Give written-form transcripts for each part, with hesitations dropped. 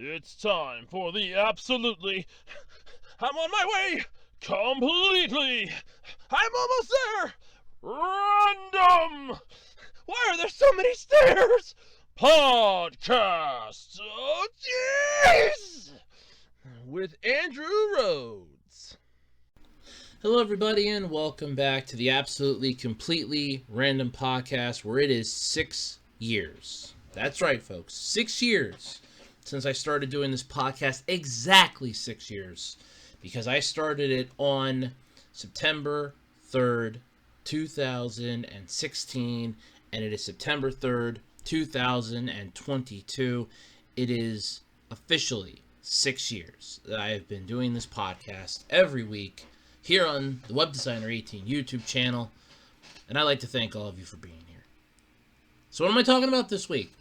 It's time for the absolutely... I'm on my way! Completely! I'm almost there! Random! Why are there so many stairs? Podcast! Oh, jeez! With Andrew Rhodes. Hello, everybody, and welcome back to the absolutely, completely random podcast where it is 6 years. That's right, folks. 6 years since I started doing this podcast. Exactly 6 years. Because I started it on September 3rd, 2016, and it is September 3rd, 2022. It is officially 6 years that I have been doing this podcast every week here on the Web Designer 18 YouTube channel, and I'd like to thank all of you for being here. So what am I talking about this week?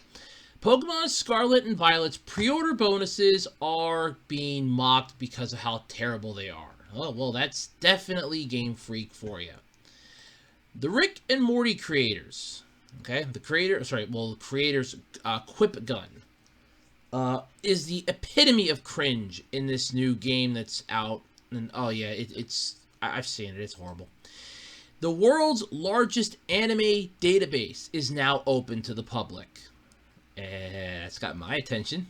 Pokemon Scarlet and Violet's pre-order bonuses are being mocked because of how terrible they are. Oh, well, that's definitely Game Freak for you. The Rick and Morty creators, the creators Quip Gun, is the epitome of cringe in this new game that's out. And oh yeah, I've seen it. It's horrible. The world's largest anime database is now open to the public. It's got my attention.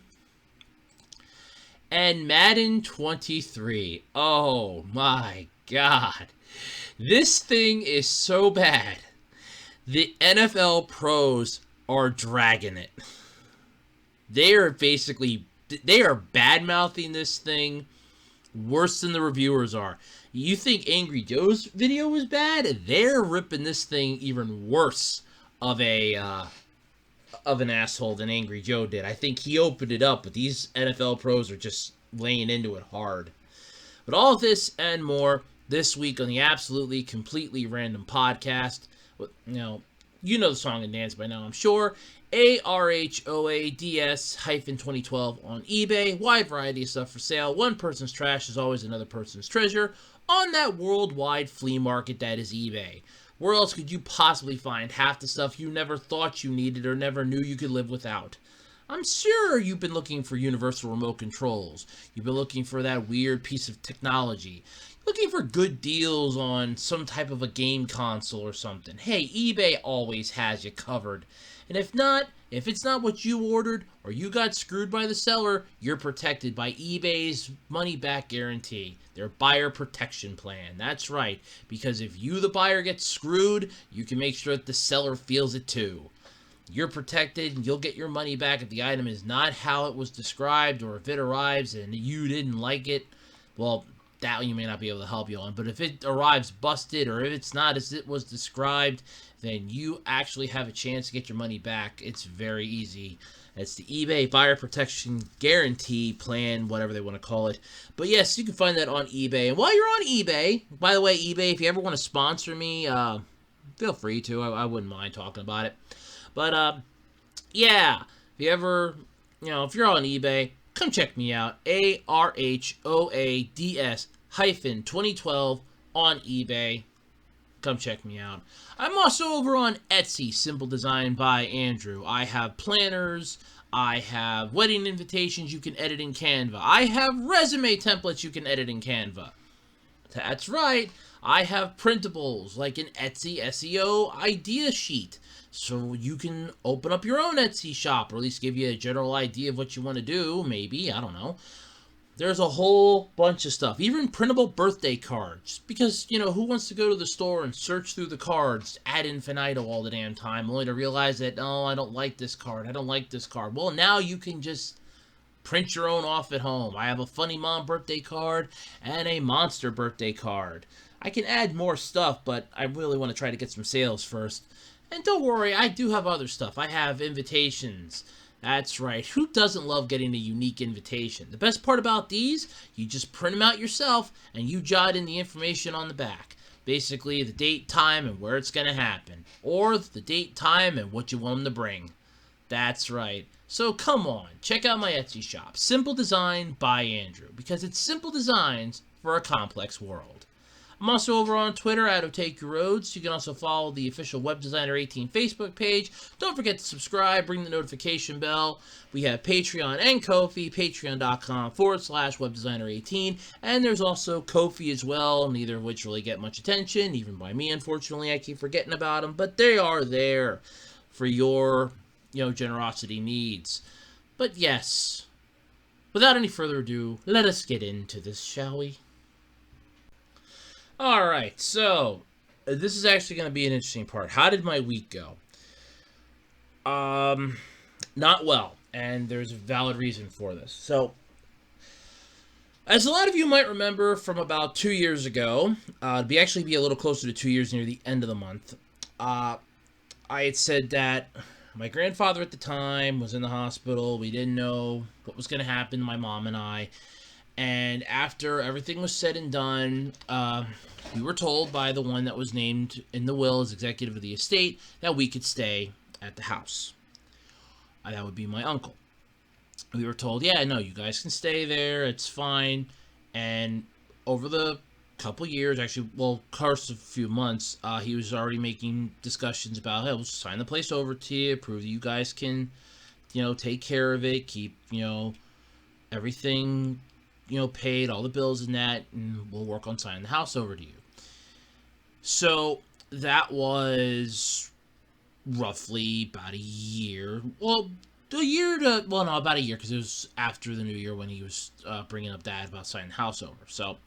And Madden 23. Oh my god. This thing is so bad. The NFL pros are dragging it. They are bad-mouthing this thing worse than the reviewers are. You think Angry Joe's video was bad? They're ripping this thing even worse of an asshole than Angry Joe did. I think he opened it up, but these NFL pros are just laying into it hard. But all of this and more this week on the absolutely, completely random podcast. You know the song and dance by now, I'm sure. ARHOADS-2012 on eBay. Wide variety of stuff for sale. One person's trash is always another person's treasure on that worldwide flea market that is eBay. Where else could you possibly find half the stuff you never thought you needed or never knew you could live without? I'm sure you've been looking for universal remote controls. You've been looking for that weird piece of technology. Looking for good deals on some type of a game console or something. Hey, eBay always has you covered. And if it's not what you ordered or you got screwed by the seller, you're protected by eBay's money-back guarantee, their buyer protection plan. That's right, because if you, the buyer, get screwed, you can make sure that the seller feels it too. You're protected, and you'll get your money back if the item is not how it was described, or if it arrives and you didn't like it. Well, that you may not be able to help you on, but if it arrives busted or if it's not as it was described, then you actually have a chance to get your money back. It's very easy. It's the eBay Buyer Protection Guarantee Plan, whatever they want to call it. But yes, you can find that on eBay. And while you're on eBay, by the way, eBay, if you ever want to sponsor me, feel free to. I wouldn't mind talking about it. But, yeah, if you ever, if you're on eBay, come check me out. ARHOADS-2012 on eBay. Come check me out. I'm also over on Etsy, Simple Design by Andrew. I have planners. I have wedding invitations you can edit in Canva. I have resume templates you can edit in Canva. That's right. I have printables like an Etsy SEO idea sheet. So you can open up your own Etsy shop, or at least give you a general idea of what you want to do, maybe, I don't know. There's a whole bunch of stuff, even printable birthday cards, because, who wants to go to the store and search through the cards ad infinitum all the damn time, only to realize that, oh, I don't like this card, I don't like this card. Well, now you can just print your own off at home. I have a funny mom birthday card and a monster birthday card. I can add more stuff, but I really want to try to get some sales first. And don't worry, I do have other stuff. I have invitations. That's right. Who doesn't love getting a unique invitation? The best part about these, you just print them out yourself, and you jot in the information on the back. Basically, the date, time, and where it's going to happen. Or the date, time, and what you want them to bring. That's right. So come on, check out my Etsy shop, Simple Design by Andrew, because it's simple designs for a complex world. I'm also over on Twitter at Take Your Roads. You can also follow the official Web Designer 18 Facebook page. Don't forget to subscribe, ring the notification bell. We have Patreon and Ko-fi, patreon.com/Web Designer 18. And there's also Ko-fi as well, neither of which really get much attention, even by me, unfortunately. I keep forgetting about them, but they are there for your, generosity needs. But yes, without any further ado, let us get into this, shall we? Alright, so, this is actually going to be an interesting part. How did my week go? Not well, and there's a valid reason for this. So, as a lot of you might remember from about 2 years ago, it'd be a little closer to 2 years near the end of the month, I had said that my grandfather at the time was in the hospital. We didn't know what was going to happen, my mom and I. And after everything was said and done, we were told by the one that was named in the will as executive of the estate that we could stay at the house. That would be my uncle. We were told, yeah, no, you guys can stay there. It's fine. And over the couple years, course of a few months, he was already making discussions about, hey, we'll sign the place over to you, prove that you guys can, take care of it, keep, everything, paid, all the bills and that, and we'll work on signing the house over to you. So that was roughly about a year. About a year, because it was after the new year when he was bringing up Dad about signing the house over. So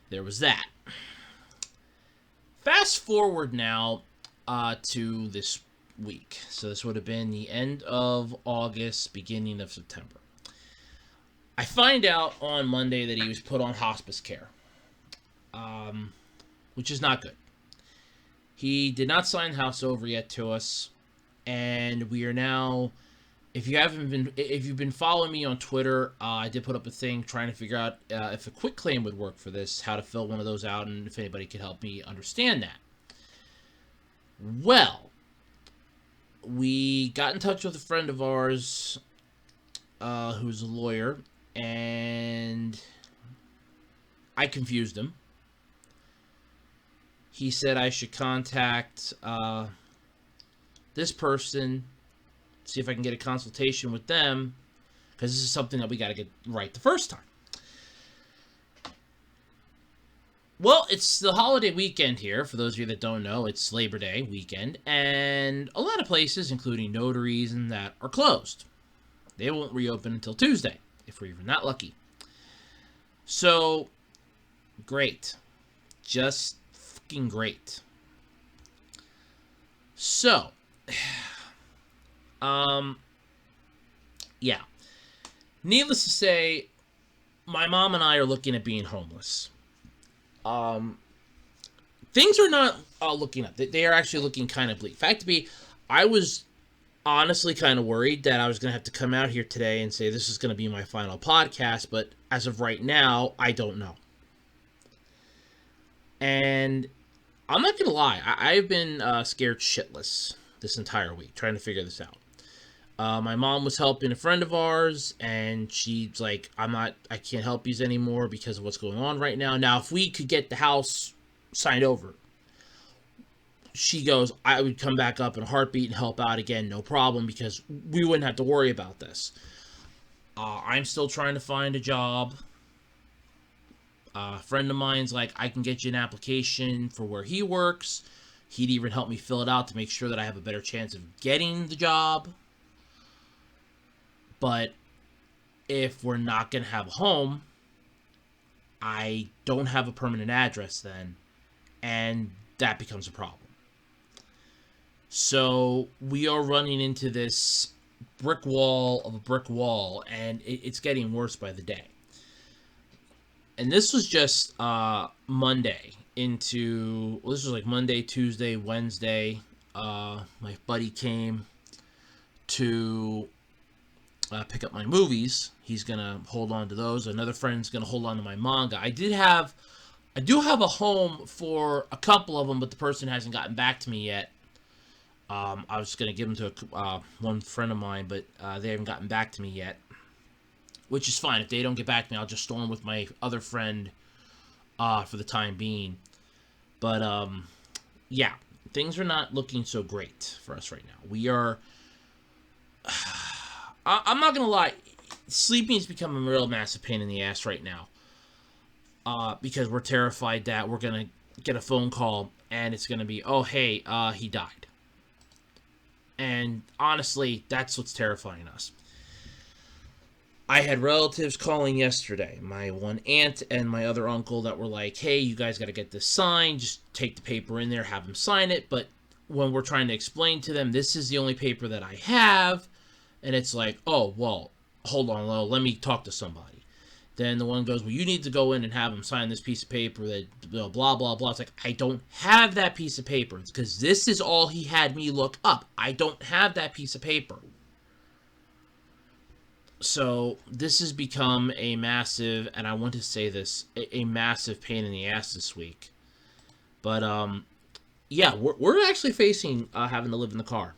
there was that. Fast forward now to this week. So this would have been the end of August, beginning of September. I find out on Monday that he was put on hospice care, which is not good. He did not sign the house over yet to us, and we are now, if you've been following me on Twitter, I did put up a thing trying to figure out if a quitclaim would work for this, how to fill one of those out, and if anybody could help me understand that. Well, we got in touch with a friend of ours who's a lawyer, and I confused him. He said I should contact this person, see if I can get a consultation with them, because this is something that we got to get right the first time. Well, it's the holiday weekend here. For those of you that don't know, it's Labor Day weekend, and a lot of places, including notaries and that, are closed. They won't reopen until Tuesday, if we're even that lucky. So, great. Just fucking great. So, yeah. Needless to say, my mom and I are looking at being homeless. Things are not looking up. They are actually looking kind of bleak. Fact to be, I was honestly kind of worried that I was going to have to come out here today and say this is going to be my final podcast, but as of right now, I don't know. And I'm not going to lie, I've been scared shitless this entire week trying to figure this out. My mom was helping a friend of ours, and she's like, I can't help you anymore because of what's going on right now. Now, if we could get the house signed over, she goes, I would come back up in a heartbeat and help out again, no problem, because we wouldn't have to worry about this. I'm still trying to find a job. A friend of mine's like, I can get you an application for where he works. He'd even help me fill it out to make sure that I have a better chance of getting the job. But if we're not going to have a home, I don't have a permanent address then, and that becomes a problem. So we are running into this brick wall of a brick wall, and it's getting worse by the day. And this was just Monday into, well, this was like Monday, Tuesday, Wednesday. My buddy came to pick up my movies. He's gonna hold on to those. Another friend's gonna hold on to my manga. I do have a home for a couple of them, but the person hasn't gotten back to me yet. I was gonna give them to one friend of mine, but they haven't gotten back to me yet, which is fine. If they don't get back to me, I'll just storm with my other friend for the time being. But yeah, things are not looking so great for us right now. We are. I'm not gonna lie, sleeping has become a real massive pain in the ass right now. Because we're terrified that we're gonna get a phone call and it's gonna be, oh hey, he died. And honestly, that's what's terrifying us. I had relatives calling yesterday, my one aunt and my other uncle, that were like, hey, you guys got to get this signed, just take the paper in there, have them sign it. But when we're trying to explain to them, this is the only paper that I have, and it's like, oh, well, hold on, let me talk to somebody. Then the one goes, well, you need to go in and have them sign this piece of paper that blah, blah, blah. It's like, I don't have that piece of paper. It's because this is all he had me look up. I don't have that piece of paper. So this has become a massive, and I want to say this, a massive pain in the ass this week. But, yeah, we're actually facing having to live in the car.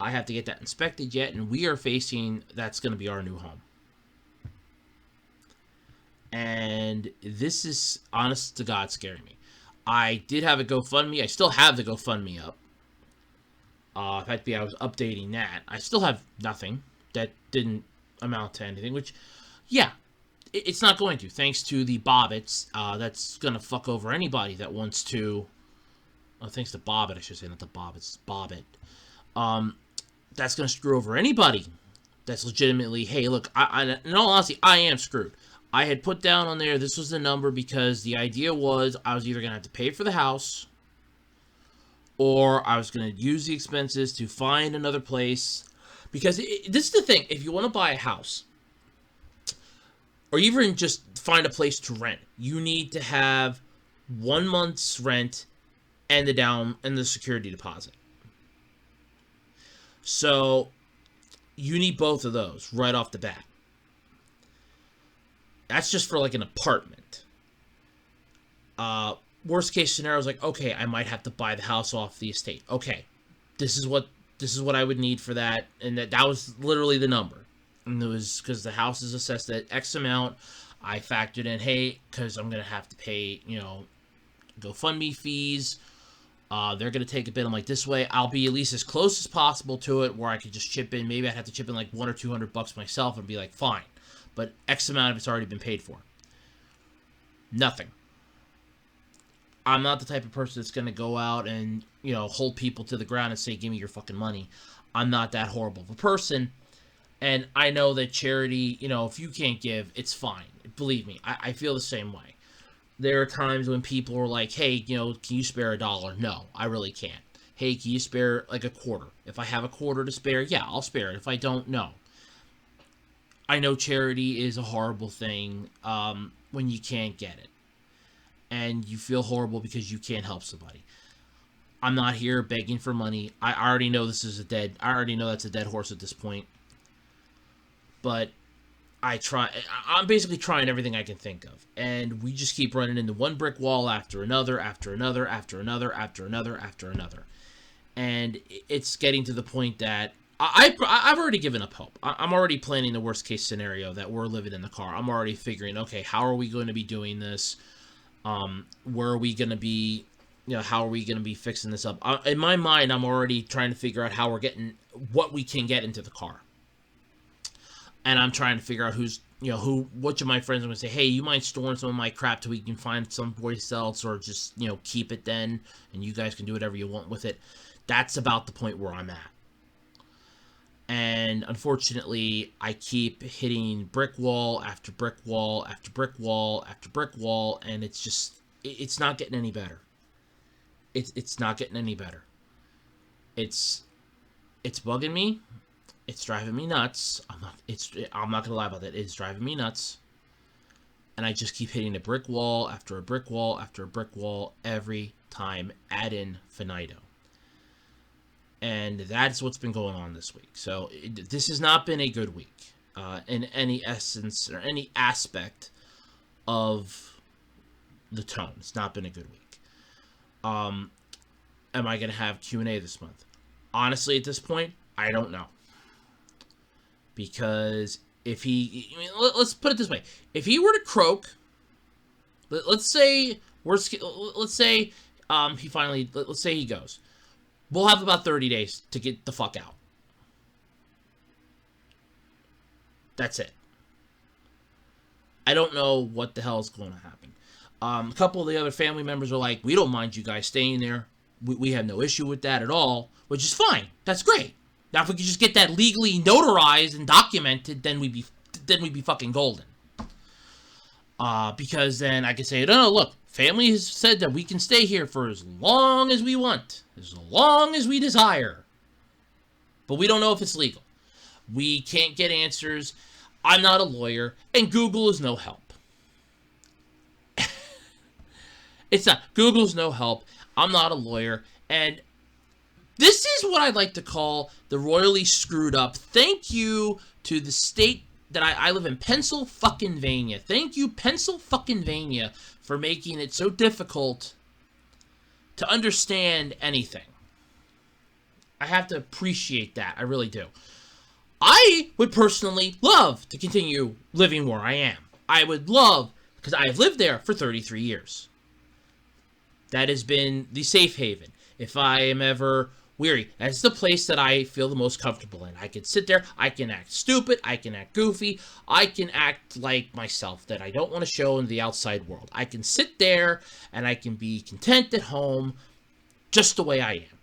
I have to get that inspected yet, and we are facing that's going to be our new home. And this is, honest to God, scaring me. I did have a GoFundMe. I still have the GoFundMe up. In fact, I was updating that. I still have nothing. That didn't amount to anything, which, yeah, it's not going to. Thanks to the Bobbits, that's going to fuck over anybody that wants to, thanks to Bobbit, I should say, not the Bobbits, Bobbit. That's going to screw over anybody that's legitimately, hey, look, in all honesty, I am screwed. I had put down on there, this was the number, because the idea was I was either going to have to pay for the house, or I was going to use the expenses to find another place. Because this is the thing, if you want to buy a house, or even just find a place to rent, you need to have 1 month's rent and the security deposit. So you need both of those right off the bat. That's just for like an apartment. Worst case scenario is like, okay, I might have to buy the house off the estate. Okay, this is what I would need for that, and that was literally the number. And it was because the house is assessed at X amount. I factored in, hey, because I'm gonna have to pay, GoFundMe fees. They're gonna take a bit. I'm like, this way, I'll be at least as close as possible to it, where I could just chip in. Maybe I'd have to chip in like $100 or $200 myself, and be like, fine. But X amount of it's already been paid for. Nothing. I'm not the type of person that's going to go out and, hold people to the ground and say, give me your fucking money. I'm not that horrible of a person. And I know that charity, if you can't give, it's fine. Believe me, I feel the same way. There are times when people are like, hey, can you spare $1? No, I really can't. Hey, can you spare like a quarter? If I have a quarter to spare, yeah, I'll spare it. If I don't, no. I know charity is a horrible thing when you can't get it. And you feel horrible because you can't help somebody. I'm not here begging for money. I already know I already know that's a dead horse at this point. But I'm basically trying everything I can think of. And we just keep running into one brick wall after another, after another, after another, after another, after another. And it's getting to the point that I've already given up hope. I'm already planning the worst case scenario that we're living in the car. I'm already figuring, okay, how are we going to be doing this? Where are we going to be, how are we going to be fixing this up? In my mind, I'm already trying to figure out how we're getting what we can get into the car. And I'm trying to figure out which of my friends are going to say, hey, you mind storing some of my crap till we can find some place else, or just, keep it then, and you guys can do whatever you want with it. That's about the point where I'm at. And unfortunately, I keep hitting brick wall after brick wall after brick wall after brick wall, and it's not getting any better. It's not getting any better. It's bugging me. It's driving me nuts. I'm not gonna lie about that. It's driving me nuts. And I just keep hitting a brick wall after a brick wall after a brick wall every time ad infinitum. And that's what's been going on this week. So this has not been a good week in any essence or any aspect of the tone. It's not been a good week. Am I going to have Q&A this month? Honestly, at this point, I don't know. Because let's put it this way. If he were to croak, let's say let's say let's say he goes. We'll have about 30 days to get the fuck out. That's it. I don't know what the hell is going to happen. A couple of the other family members are like, we don't mind you guys staying there. We have no issue with that at all, which is fine. That's great. Now, if we could just get that legally notarized and documented, then we'd be fucking golden. Because then I could say, no, look, family has said that we can stay here for as long as we want, as long as we desire. But we don't know if it's legal. We can't get answers. I'm not a lawyer, and Google is no help. It's not. Google's no help. I'm not a lawyer, and this is what I'd like to call the royally screwed up. Thank you to the state that I live in, Pennsylvania. Thank you, Pennsylvania, for making it so difficult to understand anything. I have to appreciate that. I really do. I would personally love to continue living where I am. I would love, because I've lived there for 33 years. That has been the safe haven. If I am ever weary, that's the place that I feel the most comfortable in. I can sit there, I can act stupid, I can act goofy, I can act like myself that I don't want to show in the outside world. I can sit there and I can be content at home just the way I am.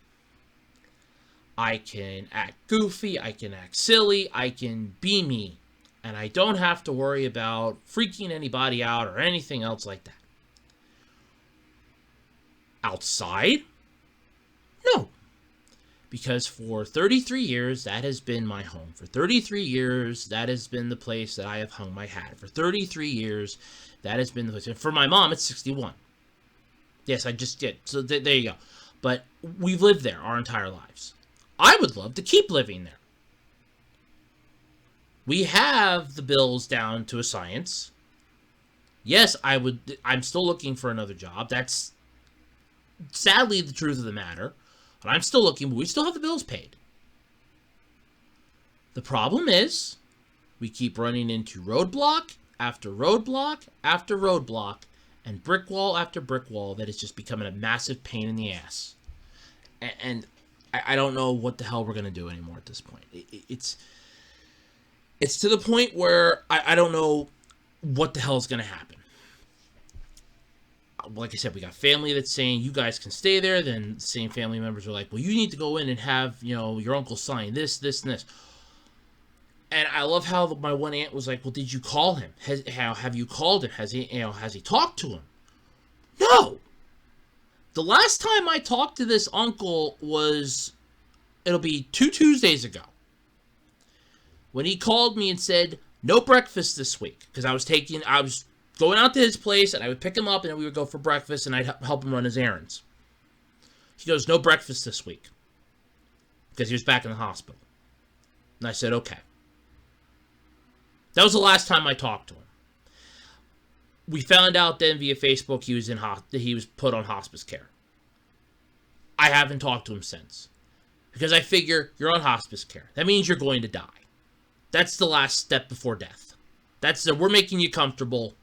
I can act goofy, I can act silly, I can be me, and I don't have to worry about freaking anybody out or anything else like that. Outside? No. Because for 33 years, that has been my home. For 33 years, that has been the place that I have hung my hat. For 33 years, that has been the place. And for my mom, it's 61. Yes, I just did. So there you go. But we've lived there our entire lives. I would love to keep living there. We have the bills down to a science. Yes, I'm still looking for another job. That's sadly the truth of the matter. But I'm still looking, but we still have the bills paid. The problem is, we keep running into roadblock after roadblock after roadblock, and brick wall after brick wall that is just becoming a massive pain in the ass. And I don't know what the hell we're going to do anymore at this point. It's to the point where I don't know what the hell is going to happen. Like I said, we got family that's saying, you guys can stay there. Then the same family members are like, well, you need to go in and have, your uncle sign this, and this. And I love how my one aunt was like, well, did you call him? Have you called him? Has he talked to him? No. The last time I talked to this uncle it'll be 2 Tuesdays ago. When he called me and said, no breakfast this week. Because I was going out to his place, and I would pick him up, and then we would go for breakfast, and I'd help him run his errands. He goes, no breakfast this week. Because he was back in the hospital. And I said, okay. That was the last time I talked to him. We found out then via Facebook he was put on hospice care. I haven't talked to him since. Because I figure you're on hospice care. That means you're going to die. That's the last step before death. We're making you comfortable.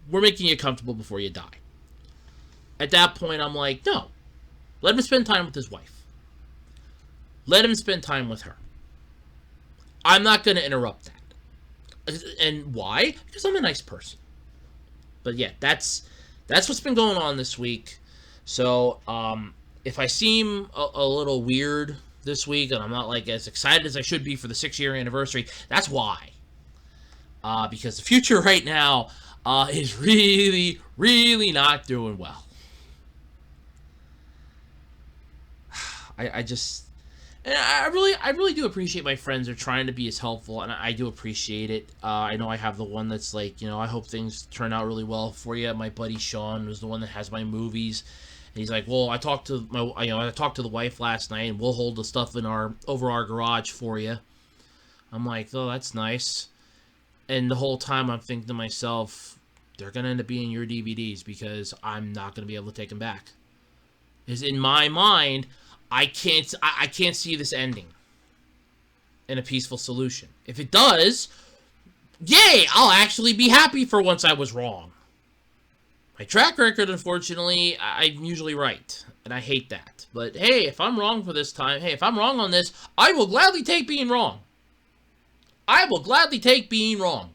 We're making you comfortable before you die. At that point, I'm like, no. Let him spend time with his wife. Let him spend time with her. I'm not going to interrupt that. And why? Because I'm a nice person. But yeah, that's what's been going on this week. So, if I seem a little weird this week, and I'm not as excited as I should be for the 6-year anniversary, that's why. Because the future right now is really, really not doing well. I really do appreciate my friends are trying to be as helpful, and I do appreciate it. I know I have the one that's like, I hope things turn out really well for you. My buddy Sean was the one that has my movies, and he's like, well, I talked to the wife last night, and we'll hold the stuff over our garage for you. I'm like, oh, that's nice. And the whole time I'm thinking to myself, they're gonna end up being your DVDs because I'm not gonna be able to take them back. Because in my mind, I can't see this ending in a peaceful solution. If it does, yay! I'll actually be happy for once I was wrong. My track record, unfortunately, I'm usually right, and I hate that. But hey, if I'm wrong for this time, hey, if I'm wrong on this, I will gladly take being wrong. I will gladly take being wrong.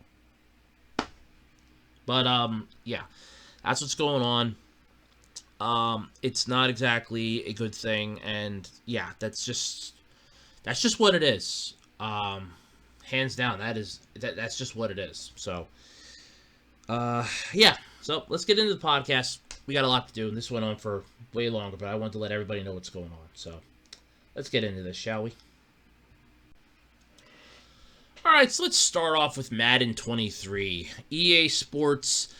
But, yeah, that's what's going on. It's not exactly a good thing, and yeah, that's just what it is. Hands down, that's just what it is. So, yeah. So let's get into the podcast. We got a lot to do, and this went on for way longer, but I wanted to let everybody know what's going on. So let's get into this, shall we? All right, so let's start off with Madden 23. EA Sports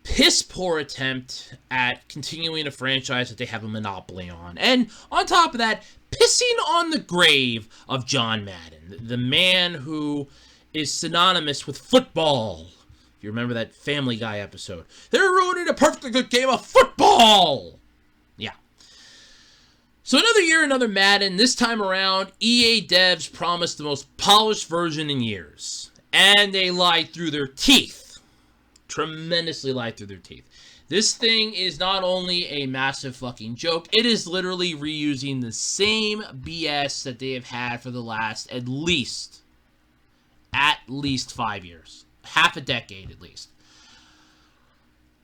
piss poor attempt at continuing a franchise that they have a monopoly on. And on top of that, pissing on the grave of John Madden, the man who is synonymous with football. If you remember that Family Guy episode, they're ruining a perfectly good game of football. Yeah. So another year, another Madden. This time around, EA devs promised the most polished version in years. And they lied through their teeth. Tremendously lied through their teeth. This thing is not only a massive fucking joke, it is literally reusing the same BS that they have had for the last at least 5 years. Half a decade at least.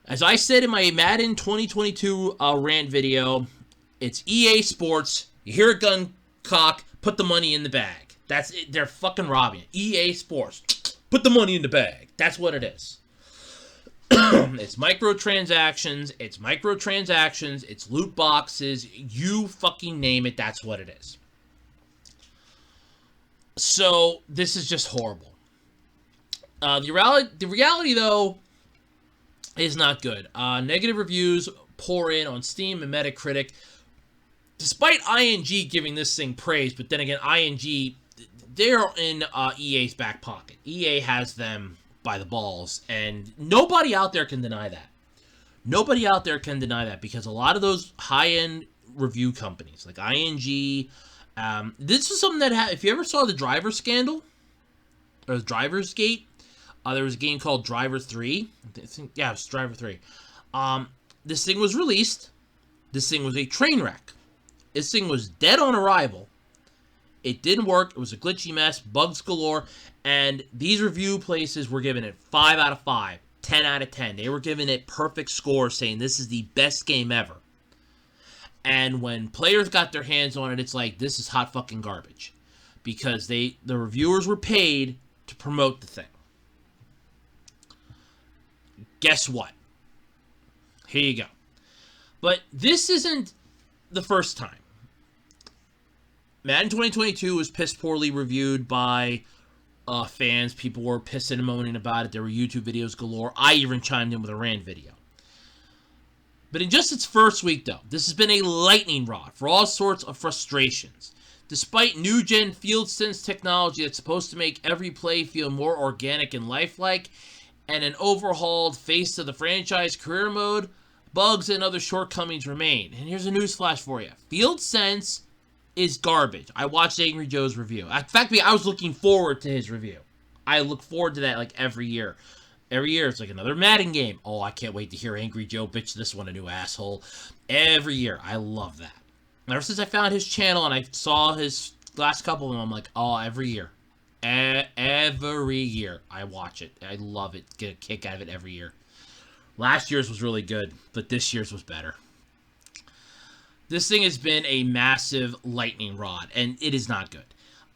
As I said in my Madden 2022 rant video, it's EA Sports. You hear a gun cock, put the money in the bag. That's it. They're fucking robbing it. EA Sports. Put the money in the bag. That's what it is. It's microtransactions. It's loot boxes. You fucking name it. That's what it is. So this is just horrible. The reality, though, is not good. Negative reviews pour in on Steam and Metacritic. Despite ING giving this thing praise, but then again, ING, they're in EA's back pocket. EA has them by the balls, and nobody out there can deny that. Nobody out there can deny that, because a lot of those high-end review companies, like ING, this is something that, if you ever saw the Driver Scandal, or the Driver's Gate, there was a game called Driver 3. Yeah, it was Driver 3. This thing was released. This thing was a train wreck. This thing was dead on arrival. It didn't work. It was a glitchy mess, bugs galore, and these review places were giving it 5 out of 5, 10 out of 10. They were giving it perfect scores, saying this is the best game ever. And when players got their hands on it, it's like, this is hot fucking garbage. Because the reviewers were paid to promote the thing. Guess what? Here you go. But this isn't the first time. Madden 2022 was piss poorly reviewed by fans. People were pissing and moaning about it. There were YouTube videos galore. I even chimed in with a rant video. But in just its first week, though, this has been a lightning rod for all sorts of frustrations. Despite new-gen field sense technology that's supposed to make every play feel more organic and lifelike, and an overhauled face of the franchise career mode, bugs and other shortcomings remain. And here's a newsflash for you. Field sense is garbage. I watched Angry Joe's review. In fact, I was looking forward to his review. I look forward to that like every year. Every year, it's like another Madden game. Oh, I can't wait to hear Angry Joe bitch this one a new asshole. Every year. I love that. Ever since I found his channel and I saw his last couple of them, I'm like, oh, every year. Every year I watch it. I love it. Get a kick out of it every year. Last year's was really good, but this year's was better. This thing has been a massive lightning rod, and it is not good.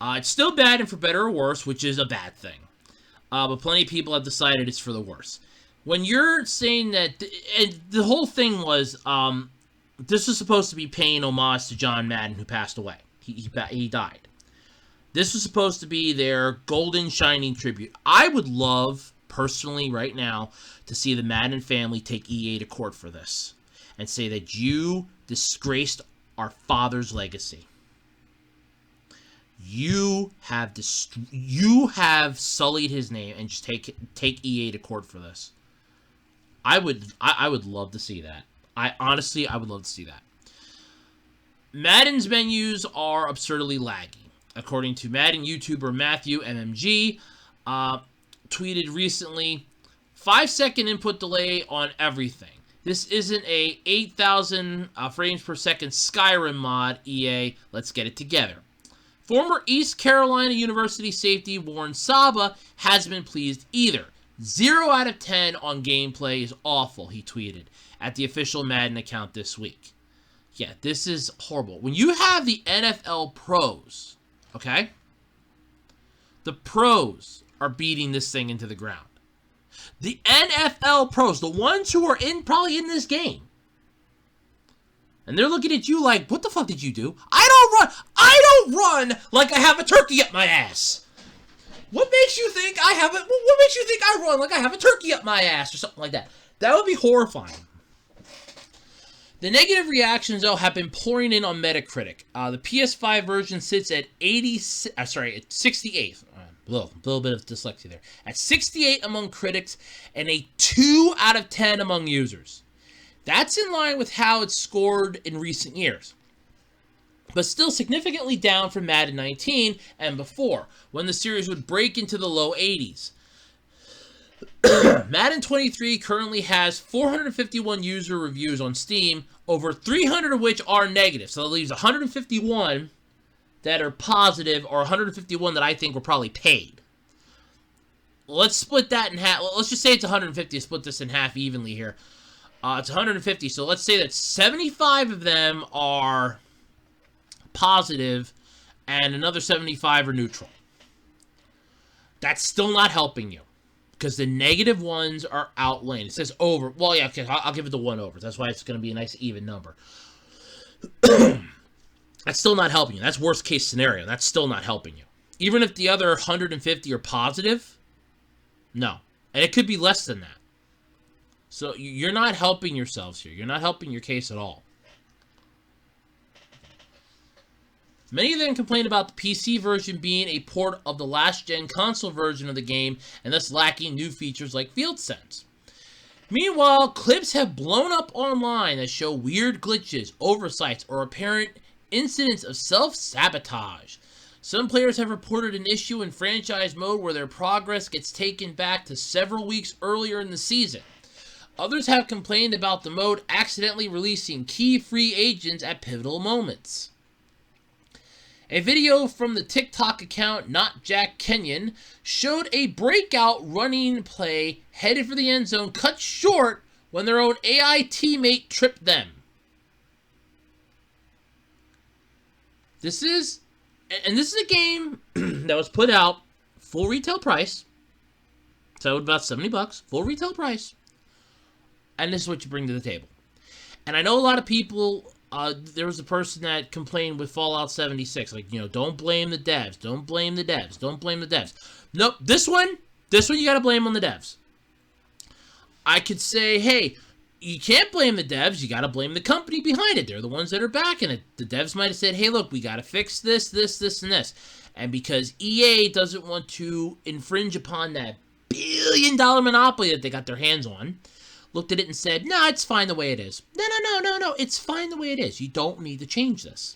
It's still bad and for better or worse, which is a bad thing. But plenty of people have decided it's for the worse. When you're saying that, and the whole thing was, this was supposed to be paying homage to John Madden, who passed away. He died. This was supposed to be their golden shining tribute. I would love, personally, right now, to see the Madden family take EA to court for this. And say that you disgraced our father's legacy. You have sullied his name, and just take EA to court for this. I would love to see that. I would love to see that. Madden's menus are absurdly laggy. According to Madden YouTuber Matthew MMG, tweeted recently, 5-second input delay on everything. This isn't a 8,000 frames per second Skyrim mod, EA. Let's get it together. Former East Carolina University safety Warren Saba hasn't been pleased either. 0 out of 10 on gameplay is awful, he tweeted at the official Madden account this week. Yeah, this is horrible. When you have the NFL pros, okay? The pros are beating this thing into the ground. The NFL pros, the ones who are probably in this game. And they're looking at you like, what the fuck did you do? I don't run like I have a turkey up my ass. What makes you think what makes you think I run like I have a turkey up my ass or something like that? That would be horrifying. The negative reactions, though, have been pouring in on Metacritic. The PS5 version sits at 68. A little bit of dyslexia there. At 68 among critics and a 2 out of 10 among users. That's in line with how it's scored in recent years, but still significantly down from Madden 19 and before, when the series would break into the low 80s. Madden 23 currently has 451 user reviews on Steam, over 300 of which are negative, so that leaves 151 that are positive, or 151 that I think were probably paid. Let's split that in half. Let's just say it's 150, split this in half evenly here. It's 150, so let's say that 75 of them are positive, and another 75 are neutral. That's still not helping you, because the negative ones are outlaying. It says over. Well, yeah, okay, I'll give it the 1 over. That's why it's going to be a nice even number. That's still not helping you. That's worst case scenario. That's still not helping you. Even if the other 150 are positive, no. And it could be less than that. So you're not helping yourselves here. You're not helping your case at all. Many of them complain about the PC version being a port of the last-gen console version of the game and thus lacking new features like field sense. Meanwhile, clips have blown up online that show weird glitches, oversights, or apparent incidents of self-sabotage. Some players have reported an issue in franchise mode where their progress gets taken back to several weeks earlier in the season. Others have complained about the mode accidentally releasing key free agents at pivotal moments. A video from the TikTok account Not Jack Kenyon showed a breakout running play headed for the end zone cut short when their own AI teammate tripped them. This is a game that was put out full retail price. So about $70, full retail price. And this is what you bring to the table. And I know a lot of people, there was a person that complained with Fallout 76, like, don't blame the devs, don't blame the devs, don't blame the devs. Nope, this one you gotta blame on the devs. I could say, hey, you can't blame the devs, you gotta blame the company behind it. They're the ones that are backing it. The devs might have said, hey, look, we gotta fix this, and this. And because EA doesn't want to infringe upon that billion-dollar monopoly that they got their hands on, looked at it and said, nah, it's fine the way it is. No, it's fine the way it is. You don't need to change this.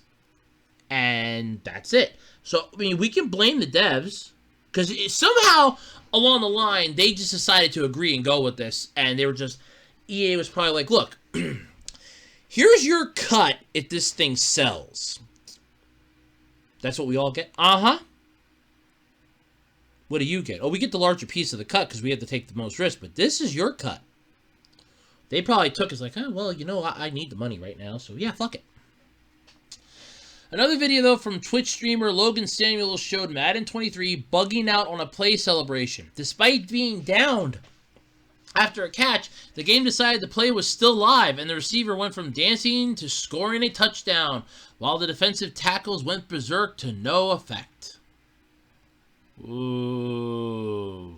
And that's it. So, I mean, we can blame the devs, because somehow along the line, they just decided to agree and go with this, and they were just, EA was probably like, look, here's your cut if this thing sells. That's what we all get? Uh-huh. What do you get? Oh, we get the larger piece of the cut because we have to take the most risk, but this is your cut. They probably took it like, oh, well, I need the money right now, so yeah, fuck it. Another video, though, from Twitch streamer Logan Samuel showed Madden 23 bugging out on a play celebration. Despite being downed after a catch, the game decided the play was still live, and the receiver went from dancing to scoring a touchdown, while the defensive tackles went berserk to no effect. Ooh.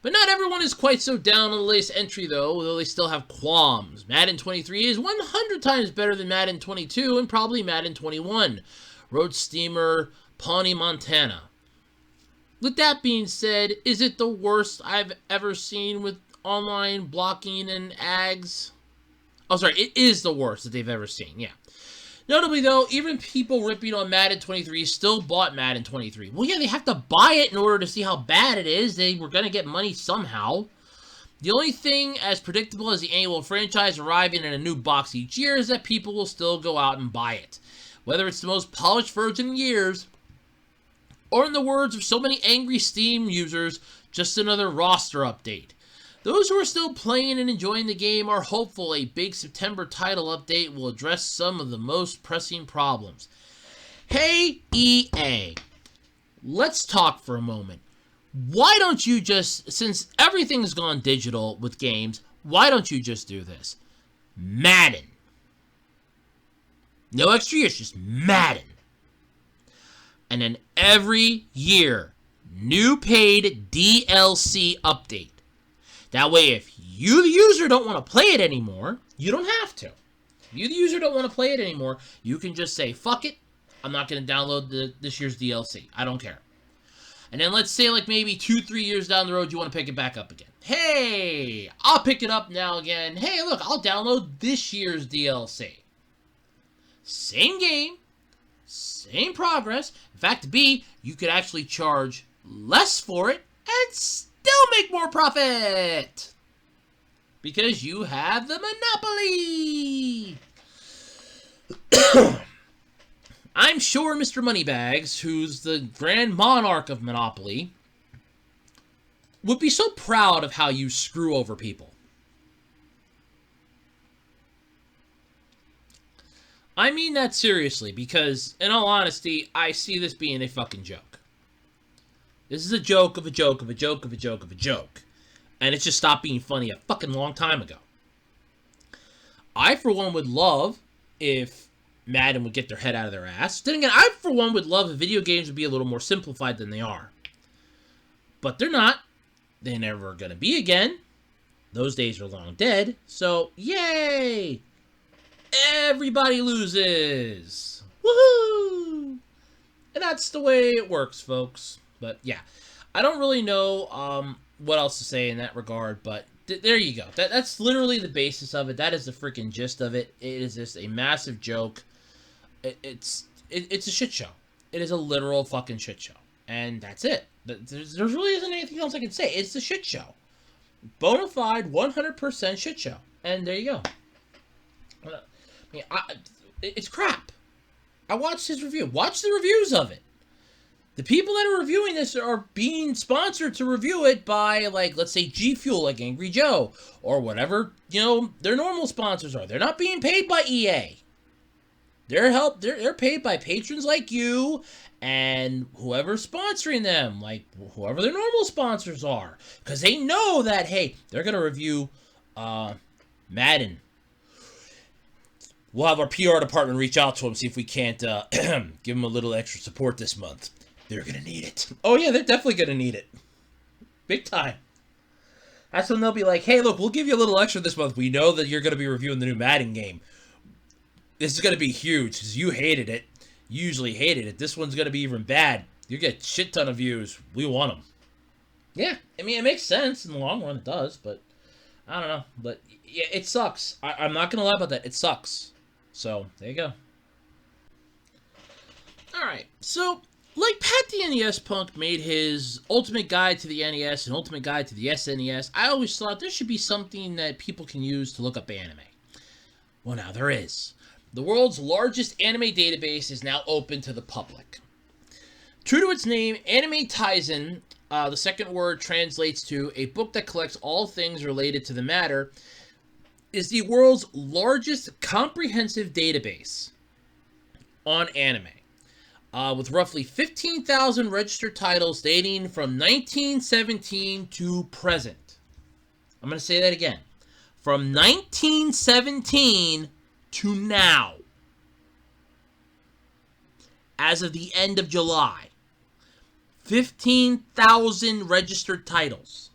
But not everyone is quite so down on the latest entry, though they still have qualms. Madden 23 is 100 times better than Madden 22 and probably Madden 21, wrote Steamer Pawnee Montana. With that being said, is it the worst I've ever seen with online blocking and ags? Oh, sorry, it is the worst that they've ever seen, yeah. Notably, though, even people ripping on Madden 23 still bought Madden 23. Well, yeah, they have to buy it in order to see how bad it is. They were going to get money somehow. The only thing as predictable as the annual franchise arriving in a new box each year is that people will still go out and buy it. Whether it's the most polished version in years, or in the words of so many angry Steam users, just another roster update. Those who are still playing and enjoying the game are hopeful a big September title update will address some of the most pressing problems. Hey, EA, let's talk for a moment. Why don't you just, since everything's gone digital with games, why don't you just do this? Madden. No extra years, just Madden. And then every year, new paid DLC update. That way, if you, the user, don't want to play it anymore, you don't have to. If you, the user, don't want to play it anymore, you can just say, fuck it, I'm not going to download this year's DLC. I don't care. And then let's say like maybe 2-3 years down the road, you want to pick it back up again. Hey, I'll pick it up now again. Hey, look, I'll download this year's DLC. Same game, same progress. In fact, B, you could actually charge less for it and still make more profit. Because you have the monopoly. I'm sure Mr. Moneybags, who's the grand monarch of Monopoly, would be so proud of how you screw over people. I mean that seriously, because, in all honesty, I see this being a fucking joke. This is a joke of a joke of a joke of a joke of a joke. And it just stopped being funny a fucking long time ago. I, for one, would love if Madden would get their head out of their ass. Then again, I, for one, would love if video games would be a little more simplified than they are. But they're not. They're never going to be again. Those days are long dead. So, yay! Everybody loses! Woohoo! And that's the way it works, folks. But, yeah. I don't really know what else to say in that regard, but there you go. That's literally the basis of it. That is the freaking gist of it. It is just a massive joke. It's a shit show. It is a literal fucking shit show. And that's it. There really isn't anything else I can say. It's a shit show. Bona fide, 100% shit show. And there you go. I mean, it's crap. I watched his review. Watch the reviews of it. The people that are reviewing this are being sponsored to review it by, like, let's say G Fuel, like Angry Joe, or whatever, you know, their normal sponsors are. They're not being paid by EA. They're paid by patrons like you and whoever's sponsoring them, like whoever their normal sponsors are. Because they know that, hey, they're going to review Madden. We'll have our PR department reach out to them, see if we can't give them a little extra support this month. They're going to need it. Oh, yeah, they're definitely going to need it. Big time. That's when they'll be like, hey, look, we'll give you a little extra this month. We know that you're going to be reviewing the new Madden game. This is going to be huge because you hated it. You usually hated it. This one's going to be even bad. You get a shit ton of views. We want them. Yeah, I mean, it makes sense. In the long run, it does. But, I don't know. But, yeah, it sucks. I'm not going to lie about that. It sucks. So, there you go. Alright, so, like Pat the NES Punk made his Ultimate Guide to the NES and Ultimate Guide to the SNES, I always thought there should be something that people can use to look up anime. Well, now there is. The world's largest anime database is now open to the public. True to its name, Anime Tizen, the second word translates to a book that collects all things related to the matter, is the world's largest comprehensive database on anime, with roughly 15,000 registered titles dating from 1917 to present. I'm going to say that again. From 1917 to now. As of the end of July. 15,000 registered titles.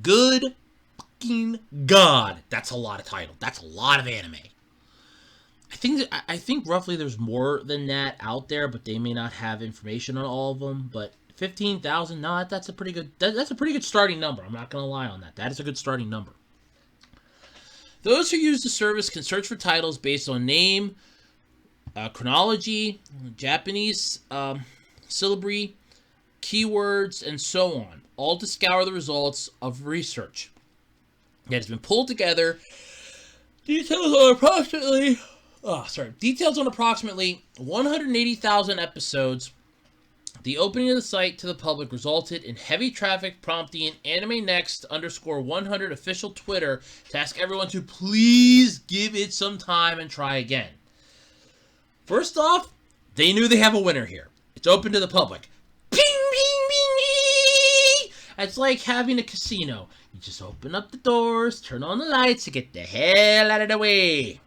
Good fucking God. That's a lot of titles. That's a lot of anime. I think roughly there's more than that out there, but they may not have information on all of them. But 15,000, no, that's a pretty good. That's a pretty good starting number. I'm not gonna lie on that. That is a good starting number. Those who use the service can search for titles based on name, chronology, Japanese syllabary, keywords, and so on. all to scour the results of research that has been pulled together. Details on approximately 180,000 episodes. The opening of the site to the public resulted in heavy traffic, prompting AnimeNext_100 official Twitter to ask everyone to please give it some time and try again. First off, they knew they have a winner here. It's open to the public. Ping, ping, ping. It's like having a casino. You just open up the doors, turn on the lights, and get the hell out of the way.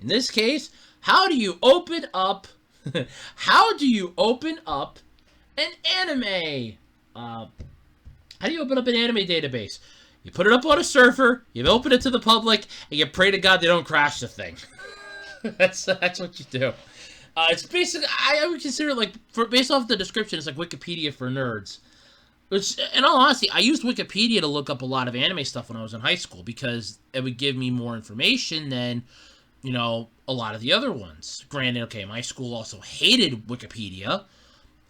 In this case, how do you open up an anime? How do you open up an anime database? You put it up on a server, you open it to the public, and you pray to God they don't crash the thing. That's what you do. It's basically, I would consider it based off the description, it's like Wikipedia for nerds. Which, in all honesty, I used Wikipedia to look up a lot of anime stuff when I was in high school because it would give me more information than, a lot of the other ones. Granted, okay, my school also hated Wikipedia.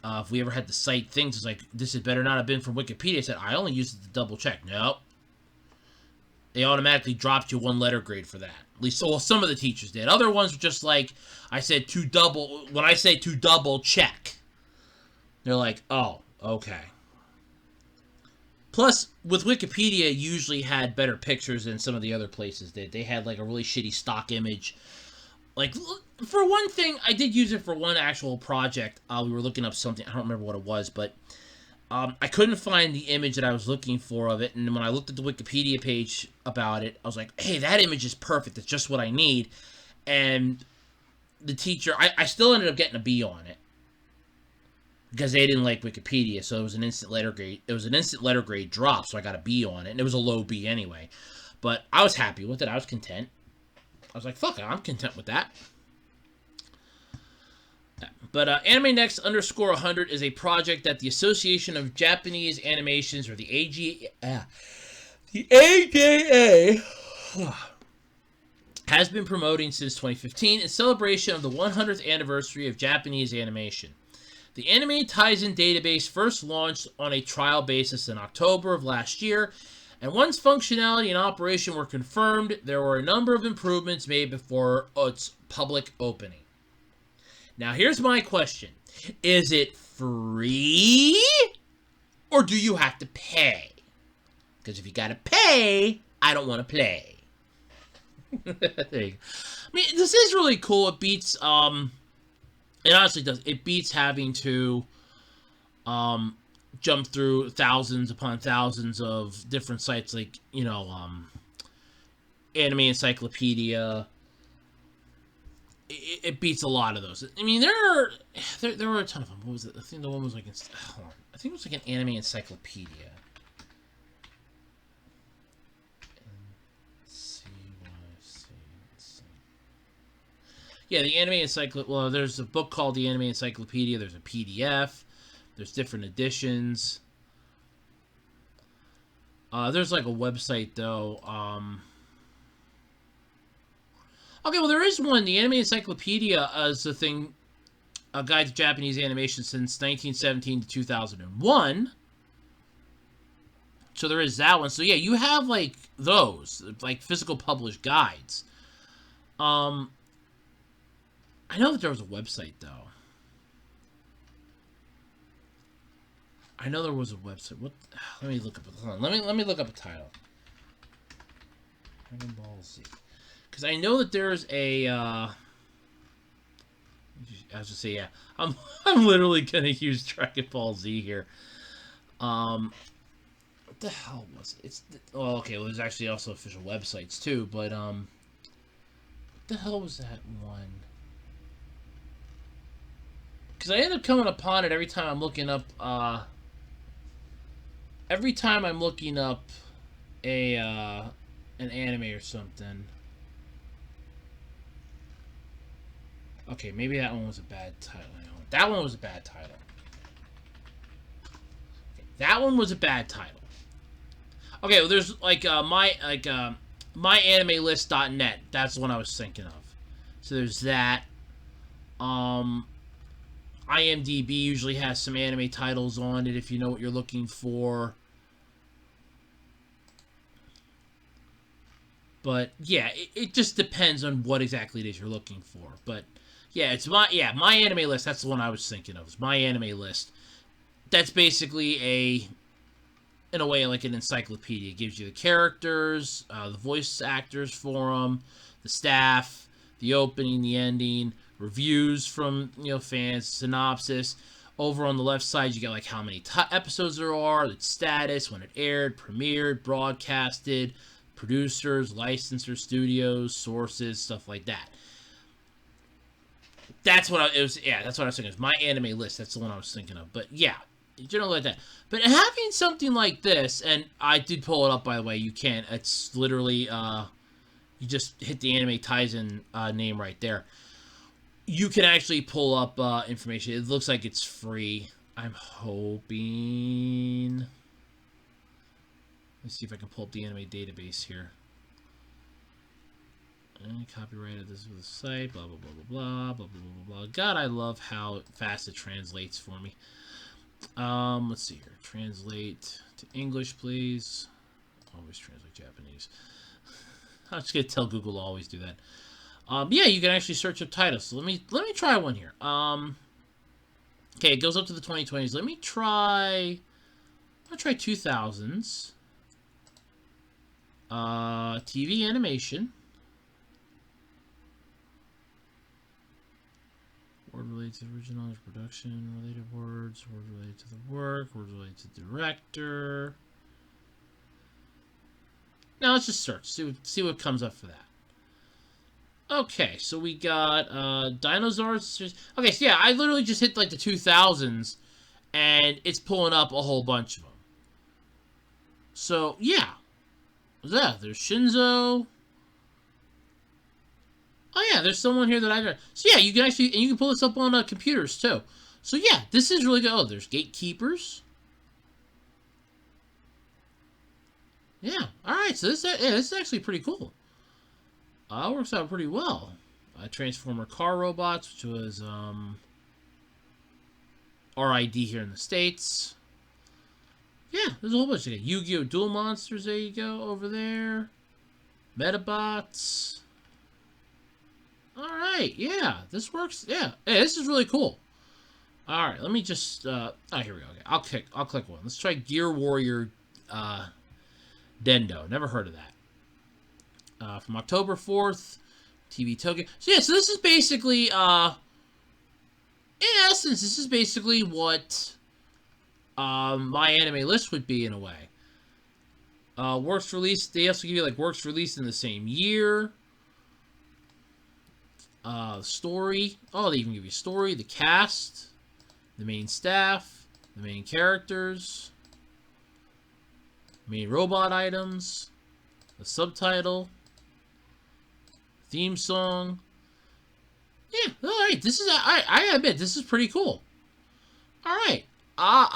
If we ever had to cite things, it's like, this had better not have been from Wikipedia. I said, I only used it to double check. Nope. They automatically dropped you 1 letter grade for that. At least, well, some of the teachers did. Other ones were just like, when I say to double check, they're like, oh, okay. Plus, with Wikipedia, usually had better pictures than some of the other places did. They had, a really shitty stock image. For one thing, I did use it for one actual project. We were looking up something. I don't remember what it was, but I couldn't find the image that I was looking for of it. And when I looked at the Wikipedia page about it, I was like, hey, that image is perfect. It's just what I need. And the teacher, I still ended up getting a B on it. Because they didn't like Wikipedia, so it was an instant letter grade. It was an instant letter grade drop, so I got a B on it, and it was a low B anyway. But I was happy with it. I was content. I was like, fuck it, I'm content with that. But AnimeNext_100 is a project that the Association of Japanese Animations, or the AJA, has been promoting since 2015 in celebration of the 100th anniversary of Japanese animation. The Anime Tizen database first launched on a trial basis in October of last year, and once functionality and operation were confirmed, there were a number of improvements made before its public opening. Now, here's my question. Is it free, or do you have to pay? Because if you gotta pay, I don't want to play. There you go. I mean, this is really cool. It beats, it honestly does. It beats having to jump through thousands upon thousands of different sites like, Anime Encyclopedia. It beats a lot of those. I mean, there were a ton of them. What was it? I think the one was hold on. I think it was like an Anime Encyclopedia. Yeah, the Anime Encyclopedia. Well, there's a book called the Anime Encyclopedia. There's a PDF. There's different editions. There's a website though. Okay, well there is one. The Anime Encyclopedia is a thing, a guide to Japanese animation since 1917 to 2001. So there is that one. So yeah, you have those physical published guides. I know that there was a website, though. I know there was a website. What? Let me look up. Hold on. Let me look up a title. Dragon Ball Z. Because I know that there's a. I was just say yeah. I'm literally gonna use Dragon Ball Z here. What the hell was it? Okay. Well, there's actually also official websites too, but what the hell was that one? Because I end up coming upon it every time I'm looking up, an anime or something. Okay, maybe that one was a bad title. That one was a bad title. Okay, that one was a bad title. Okay, well, there's myanimelist.net. That's the one I was thinking of. So there's that. IMDb usually has some anime titles on it if you know what you're looking for. But yeah, it just depends on what exactly it is you're looking for. But yeah, it's my anime list. That's the one I was thinking of. It's my anime list. That's basically in a way, like an encyclopedia. It gives you the characters, the voice actors for them, the staff, the opening, the ending, reviews from fans, synopsis. Over on the left side, you got like how many episodes there are, its status, when it aired, premiered, broadcasted, producers, licensors, studios, sources, stuff like that. That's what I was thinking. It was my anime list. That's the one I was thinking of. But yeah, generally like that. But having something like this, and I did pull it up, by the way. You can. It's literally you just hit the Anime Tizen name right there. You can actually pull up information. It looks like it's free. I'm hoping. Let's see if I can pull up the anime database here. And copyrighted this with the site. Blah blah blah blah blah blah blah blah blah. God, I love how fast it translates for me. Let's see here. Translate to English, please. Always translate Japanese. I'm just gonna tell Google to always do that. Yeah, you can actually search up titles. So let me try one here. Okay, it goes up to the 2020s. Let me try. I'm gonna try 2000s. TV animation. Word related to original production, related words, word related to the work, word related to director. Now let's just search, see what comes up for that. Okay, so we got dinosaurs. Okay, so yeah, I literally just hit like the 2000s, and it's pulling up a whole bunch of them. So yeah, there's Shinzo. Oh yeah, there's someone here that I've heard. So yeah, you can pull this up on computers too. So yeah, this is really good. Oh, there's gatekeepers. Yeah. All right. So this is actually pretty cool. Works out pretty well. Transformer car robots, which was RID here in the States. Yeah, there's a whole bunch of it. Yu-Gi-Oh! Duel Monsters. There you go. Over there. Metabots. All right, yeah, this works. Yeah, hey, this is really cool. All right, let me just. Oh, here we go. Okay, I'll click one. Let's try Gear Warrior Dendo. Never heard of that. From October 4th, TV Tokyo. So yeah, so this is basically, in essence, this is basically what my anime list would be in a way. Works released. They also give you like works released in the same year. Story. Oh, they even give you story, the cast, the main staff, the main characters, main robot items, the subtitle, theme song. Yeah, all right. This is I admit this is pretty cool. All right. All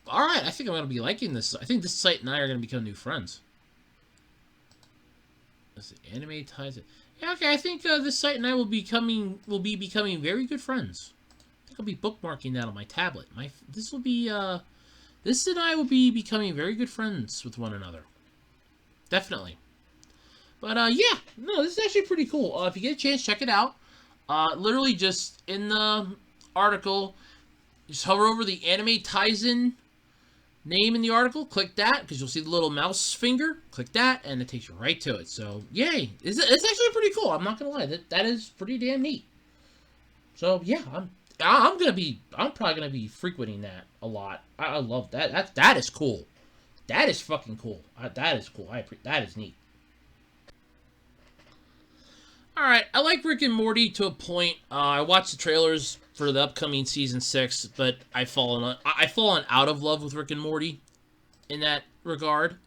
right. I think I'm gonna be liking this. I think this site and I are gonna become new friends. Let's see, Anime Ties. Yeah, okay, I think this site and I will be becoming very good friends. I think I'll be bookmarking that on my tablet. This and I will be becoming very good friends with one another. Definitely. But yeah, no, this is actually pretty cool. If you get a chance, check it out. Literally just in the article, just hover over the Anime Tizen name in the article, click that, because you'll see the little mouse finger, click that, and it takes you right to it. So, yay. It's actually pretty cool. I'm not going to lie. That is pretty damn neat. So, yeah, I'm probably going to be frequenting that a lot. I love that. That is cool. That is fucking cool. That is cool. That is neat. Alright, I like Rick and Morty to a point. I watched the trailers for the upcoming season 6, but I've fallen out of love with Rick and Morty in that regard.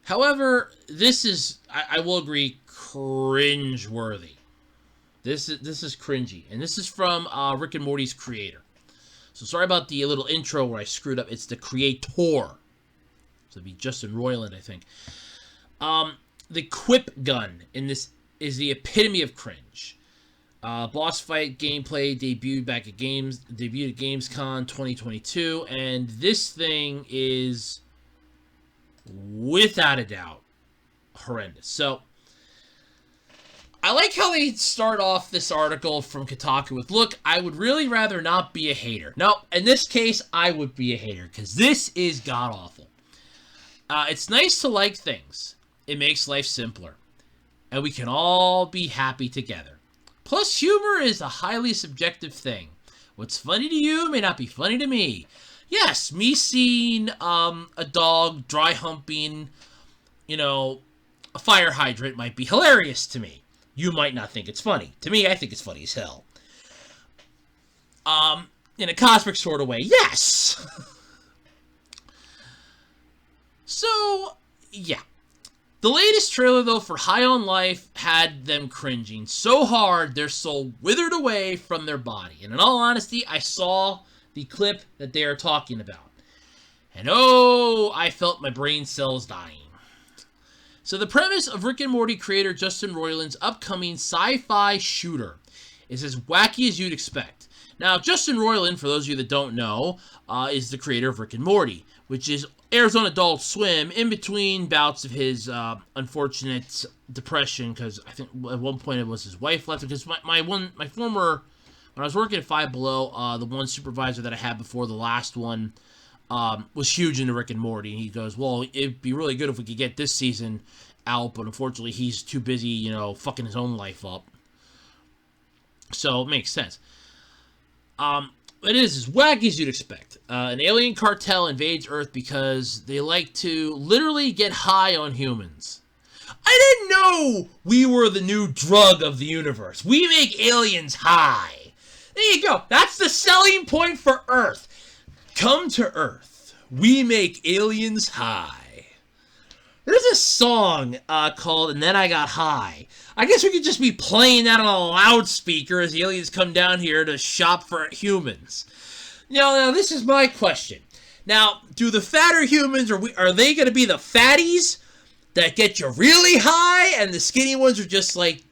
However, this is, I will agree, cringe-worthy. This is cringy, and this is from Rick and Morty's creator. So sorry about the little intro where I screwed up. It's the creator. So it'd be Justin Roiland, I think. The quip gun in this is the epitome of cringe. Boss fight gameplay debuted at Gamescom 2022, and this thing is without a doubt horrendous. So I like how they start off this article from Kotaku with, look, I would really rather not be a hater. No, in this case, I would be a hater, because this is god-awful. It's nice to like things. It makes life simpler. And we can all be happy together. Plus, humor is a highly subjective thing. What's funny to you may not be funny to me. Yes, me seeing a dog dry humping, a fire hydrant might be hilarious to me. You might not think it's funny. To me, I think it's funny as hell. In a cosmic sort of way, yes! So, yeah. The latest trailer, though, for High on Life had them cringing so hard their soul withered away from their body. And in all honesty, I saw the clip that they are talking about. And oh, I felt my brain cells dying. So the premise of Rick and Morty creator Justin Roiland's upcoming sci-fi shooter is as wacky as you'd expect. Now, Justin Roiland, for those of you that don't know, is the creator of Rick and Morty, which airs on Adult Swim in between bouts of his unfortunate depression, because I think at one point it was his wife left. Because my former, when I was working at Five Below, the one supervisor that I had before the last one was huge into Rick and Morty, and he goes, well, it'd be really good if we could get this season out, but unfortunately he's too busy, fucking his own life up. So it makes sense. It is as wacky as you'd expect. An alien cartel invades Earth because they like to literally get high on humans. I didn't know we were the new drug of the universe. We make aliens high. There you go. That's the selling point for Earth. Come to Earth. We make aliens high. There's a song called And Then I Got High. I guess we could just be playing that on a loudspeaker as the aliens come down here to shop for humans. Now this is my question. Now, do the fatter humans, are they going to be the fatties that get you really high, and the skinny ones are just like,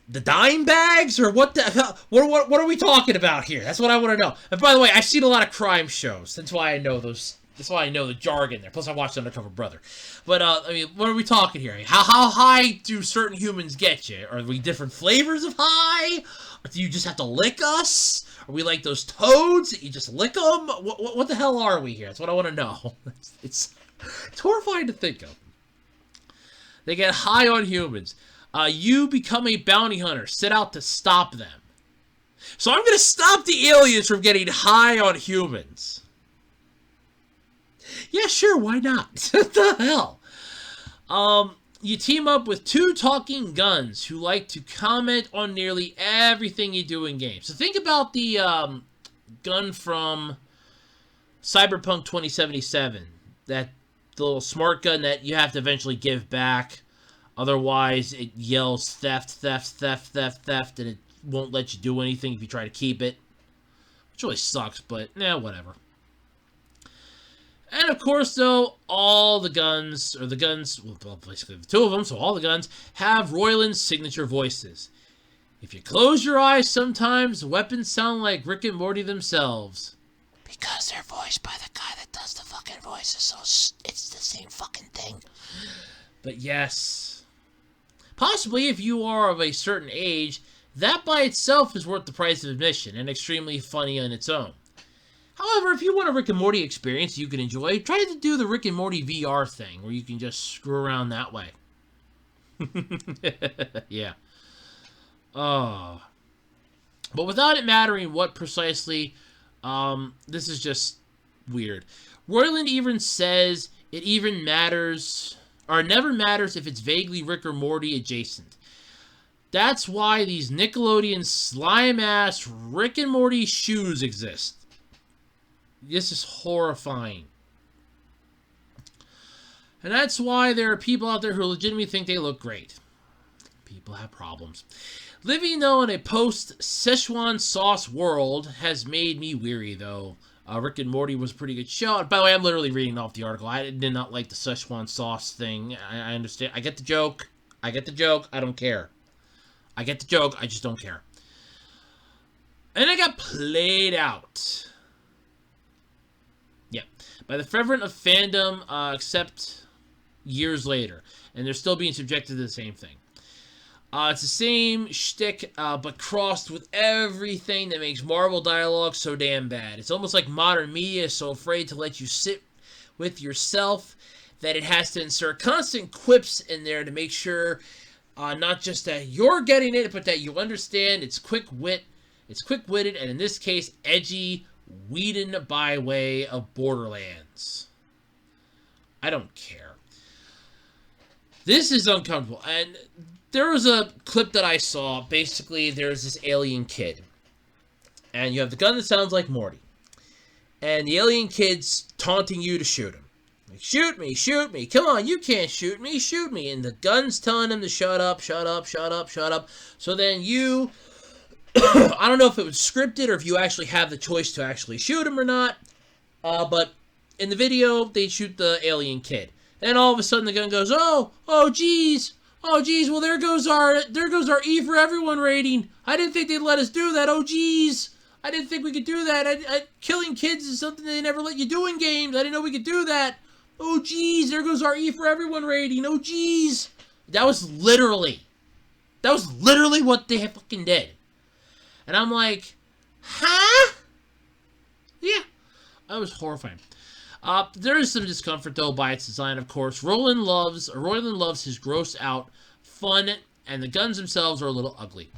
the dime bags, or what the hell? What are we talking about here? That's what I want to know. And by the way, I've seen a lot of crime shows. That's why I know those. That's why I know the jargon there. Plus, I watched Undercover Brother. But, what are we talking here? How high do certain humans get you? Are we different flavors of high? Or do you just have to lick us? Are we like those toads that you just lick them? What the hell are we here? That's what I want to know. It's horrifying to think of. They get high on humans. You become a bounty hunter. Set out to stop them. So I'm going to stop the aliens from getting high on humans. Yeah, sure, why not? What the hell? You team up with two talking guns who like to comment on nearly everything you do in games. So think about the gun from Cyberpunk 2077. The little smart gun that you have to eventually give back. Otherwise, it yells theft, theft, theft, theft, theft, and it won't let you do anything if you try to keep it. Which really sucks, but, whatever. And of course, though, all the guns, well, basically the two of them, so all the guns, have Roiland's signature voices. If you close your eyes sometimes, the weapons sound like Rick and Morty themselves. Because they're voiced by the guy that does the fucking voices, so it's the same fucking thing. But yes. Possibly, if you are of a certain age, that by itself is worth the price of admission, and extremely funny on its own. However, if you want a Rick and Morty experience you can enjoy, try to do the Rick and Morty VR thing, where you can just screw around that way. Yeah. Oh. But without it mattering what precisely, this is just weird. Roiland even says it even matters, or never matters if it's vaguely Rick or Morty adjacent. That's why these Nickelodeon slime-ass Rick and Morty shoes exist. This is horrifying. And that's why there are people out there who legitimately think they look great. People have problems. Living, though, in a post-Szechuan sauce world has made me weary, though. Rick and Morty was a pretty good show. By the way, I'm literally reading off the article. I did not like the Szechuan sauce thing. I understand. I get the joke. I don't care. I get the joke, I just don't care. And it got played out. Yeah. By the fervent of fandom, except years later. And they're still being subjected to the same thing. It's the same shtick, but crossed with everything that makes Marvel dialogue so damn bad. It's almost like modern media is so afraid to let you sit with yourself that it has to insert constant quips in there to make sure not just that you're getting it, but that you understand it's quick-witted, and in this case, edgy Whedon by way of Borderlands. I don't care. This is uncomfortable, and there was a clip that I saw. Basically, there's this alien kid, and you have the gun that sounds like Morty, and the alien kid's taunting you to shoot him. Like, shoot me, shoot me, come on, you can't shoot me, shoot me, and the gun's telling him to shut up, shut up, shut up, shut up. So then you, I don't know if it was scripted or if you actually have the choice to actually shoot him or not, but in the video, they shoot the alien kid. And all of a sudden the gun goes, oh geez, well there goes our E for everyone rating. I didn't think they'd let us do that, oh geez. I didn't think we could do that. Killing kids is something they never let you do in games. I didn't know we could do that. Oh geez, there goes our E for everyone rating, oh geez. That was literally what they fucking did. And I'm like, huh? Yeah, that was horrifying. There is some discomfort, though, by its design, of course. Roland loves his gross-out fun, and the guns themselves are a little ugly.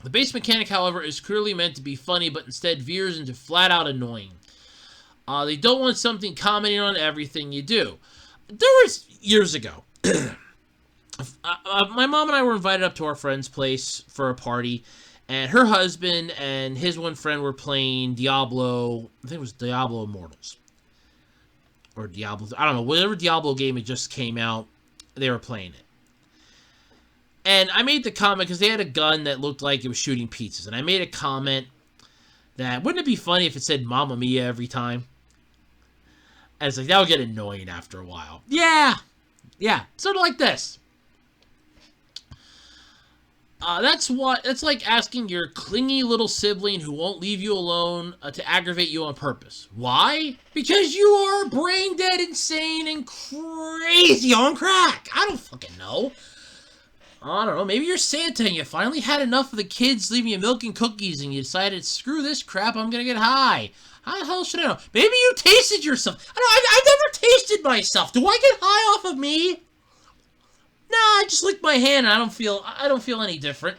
The base mechanic, however, is clearly meant to be funny, but instead veers into flat-out annoying. They don't want something commenting on everything you do. There was, years ago, my mom and I were invited up to our friend's place for a party, and her husband and his one friend were playing Diablo, I think it was Diablo Immortals. Or Diablo, I don't know, whatever Diablo game it just came out, they were playing it. And I made the comment, because they had a gun that looked like it was shooting pizzas, and I made a comment that, wouldn't it be funny if it said Mamma Mia every time? And it's like, that would get annoying after a while. Yeah, sort of like this. That's like asking your clingy little sibling who won't leave you alone to aggravate you on purpose. Why? Because you are brain dead, insane, and crazy on crack. I don't fucking know. I don't know. Maybe you're Santa and you finally had enough of the kids leaving you milk and cookies and you decided, screw this crap, I'm gonna get high. How the hell should I know? Maybe you tasted yourself. I've never tasted myself. Do I get high off of me? Nah, I just licked my hand and I don't feel any different.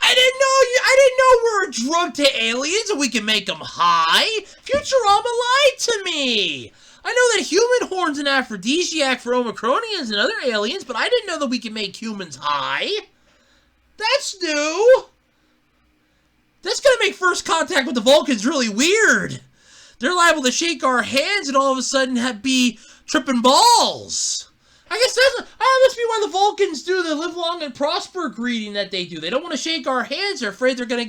I didn't know we're a drug to aliens and we can make them high. Futurama lied to me. I know that human horn's an aphrodisiac for Omicronians and other aliens, but I didn't know that we can make humans high. That's new. That's gonna make first contact with the Vulcans really weird. They're liable to shake our hands and all of a sudden be tripping balls. I guess that must be why the Vulcans do the live long and prosper greeting that they do. They don't want to shake our hands. They're afraid they're gonna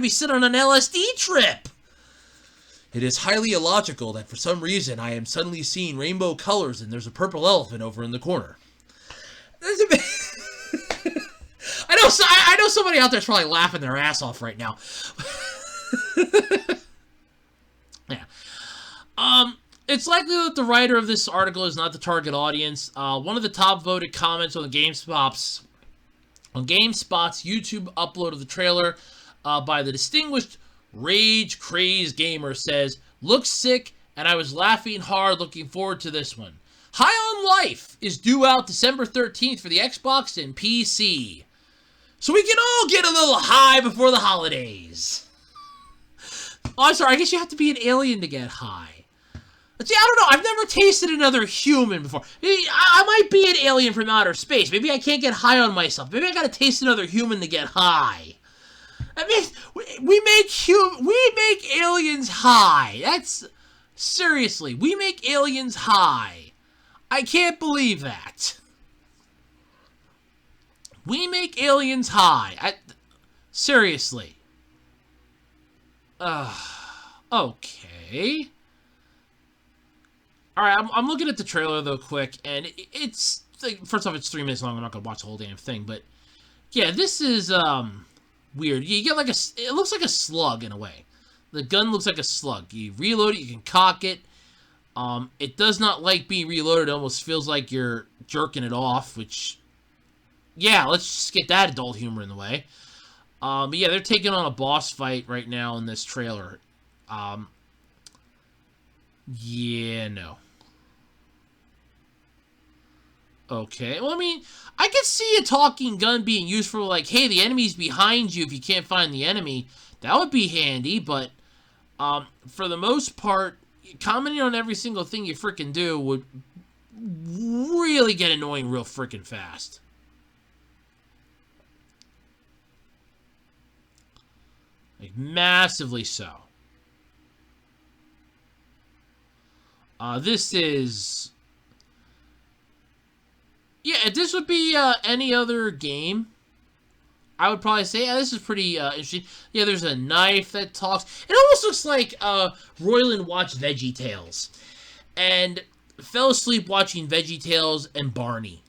be sitting on an LSD trip. It is highly illogical that for some reason I am suddenly seeing rainbow colors and there's a purple elephant over in the corner. That's a bit... I know somebody out there's probably laughing their ass off right now. Yeah. It's likely that the writer of this article is not the target audience. One of the top voted comments on GameSpot's YouTube upload of the trailer by the distinguished Rage Crazed Gamer says, "Looks sick, and I was laughing hard looking forward to this one. High on Life is due out December 13th for the Xbox and PC. So we can all get a little high before the holidays." Oh, I'm sorry, I guess you have to be an alien to get high. See, I don't know. I've never tasted another human before. I might be an alien from outer space. Maybe I can't get high on myself. Maybe I gotta taste another human to get high. I mean, we make aliens high. That's... Seriously, we make aliens high. I can't believe that. We make aliens high. Seriously. Okay. Alright, I'm looking at the trailer, though, quick, and it's first off, it's 3 minutes long. I'm not gonna watch the whole damn thing, but yeah, this is weird. You get like it looks like a slug in a way. The gun looks like a slug. You reload it, you can cock it. It does not like being reloaded. It almost feels like you're jerking it off, which, yeah, let's just get that adult humor in the way. But yeah, they're taking on a boss fight right now in this trailer. Yeah, no. Okay, well, I mean, I could see a talking gun being used for, like, hey, the enemy's behind you if you can't find the enemy. That would be handy, but for the most part, commenting on every single thing you frickin' do would really get annoying real frickin' fast. Like, massively so. This is... Yeah, if this would be any other game, I would probably say, yeah, this is pretty interesting. Yeah, there's a knife that talks. It almost looks like Royland watched VeggieTales and fell asleep watching VeggieTales and Barney,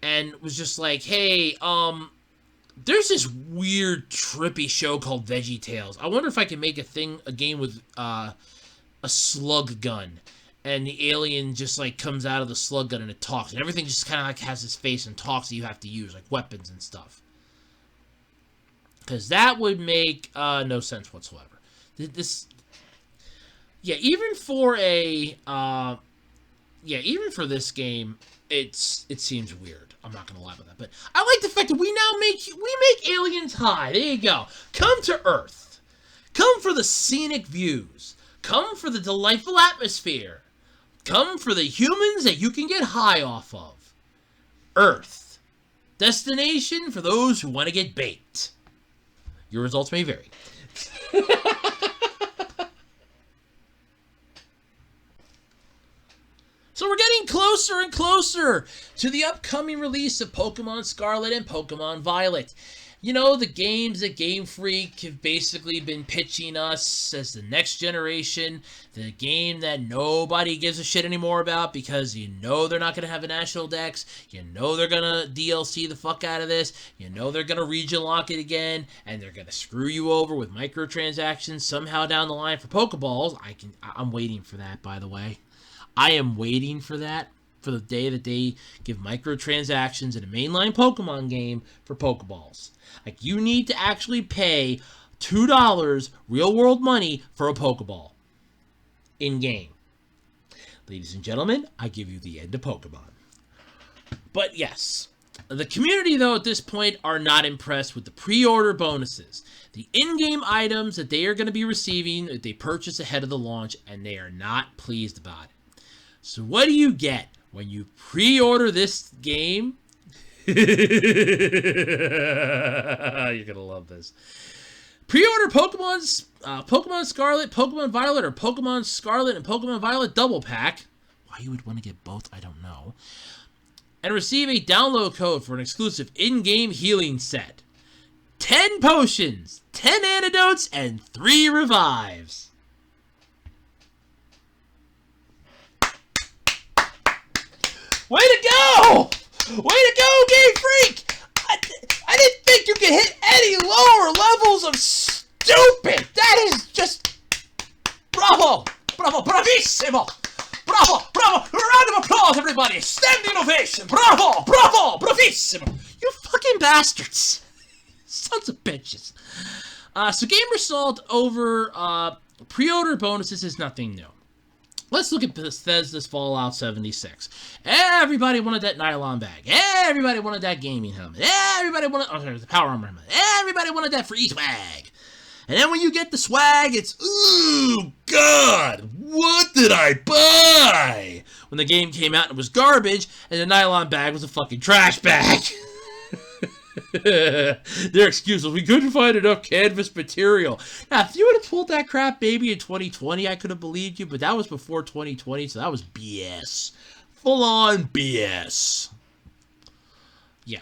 and was just like, hey, there's this weird, trippy show called VeggieTales. I wonder if I can make a game with a slug gun. And the alien just, like, comes out of the slug gun and it talks. And everything just kind of, like, has his face and talks that you have to use, like weapons and stuff. Because that would make no sense whatsoever. Yeah, even for even for this game, it seems weird. I'm not going to lie about that. But I like the fact that we make aliens high. There you go. Come to Earth. Come for the scenic views. Come for the delightful atmosphere. Come for the humans that you can get high off of. Earth. Destination for those who want to get baked. Your results may vary. So we're getting closer and closer to the upcoming release of Pokemon Scarlet and Pokemon Violet. You know, the games that Game Freak have basically been pitching us as the next generation, the game that nobody gives a shit anymore about because you know they're not going to have a national dex, you know they're going to DLC the fuck out of this, you know they're going to region lock it again, and they're going to screw you over with microtransactions somehow down the line for Pokeballs. I'm waiting for that, by the way. I am waiting for that, for the day that they give microtransactions in a mainline Pokemon game for Pokeballs. Like, you need to actually pay $2 real-world money for a Pokeball. In-game. Ladies and gentlemen, I give you the end of Pokemon. But yes, the community, though, at this point are not impressed with the pre-order bonuses. The in-game items that they are going to be receiving that they purchase ahead of the launch, and they are not pleased about it. So what do you get when you pre-order this game? You're gonna love this. Pre-order Pokemon Scarlet, Pokemon Violet, or Pokemon Scarlet and Pokemon Violet double pack. Why you would want to get both, I don't know. And receive a download code for an exclusive in-game healing set. 10 potions, 10 antidotes, and 3 revives. Way to go! Way to go, Game Freak! I didn't think you could hit any lower levels of stupid! That is just... Bravo! Bravo! Bravissimo! Bravo! Bravo! Round of applause, everybody! Standing ovation! Bravo! Bravo! Bravissimo! You fucking bastards! Sons of bitches. So Gamersault over pre-order bonuses is nothing new. Let's look at Bethesda's Fallout 76. Everybody wanted that nylon bag. Everybody wanted that gaming helmet. Everybody wanted the power armor helmet. Everybody wanted that free swag. And then when you get the swag, it's, ooh, God, what did I buy? When the game came out, it was garbage, and the nylon bag was a fucking trash bag. Their excuse was, we couldn't find enough canvas material. Now, if you would have pulled that crap, baby, in 2020, I could have believed you, but that was before 2020, so that was BS. Full-on BS. Yeah.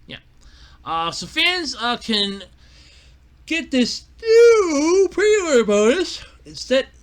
Yeah. So fans can get this new pre-order bonus,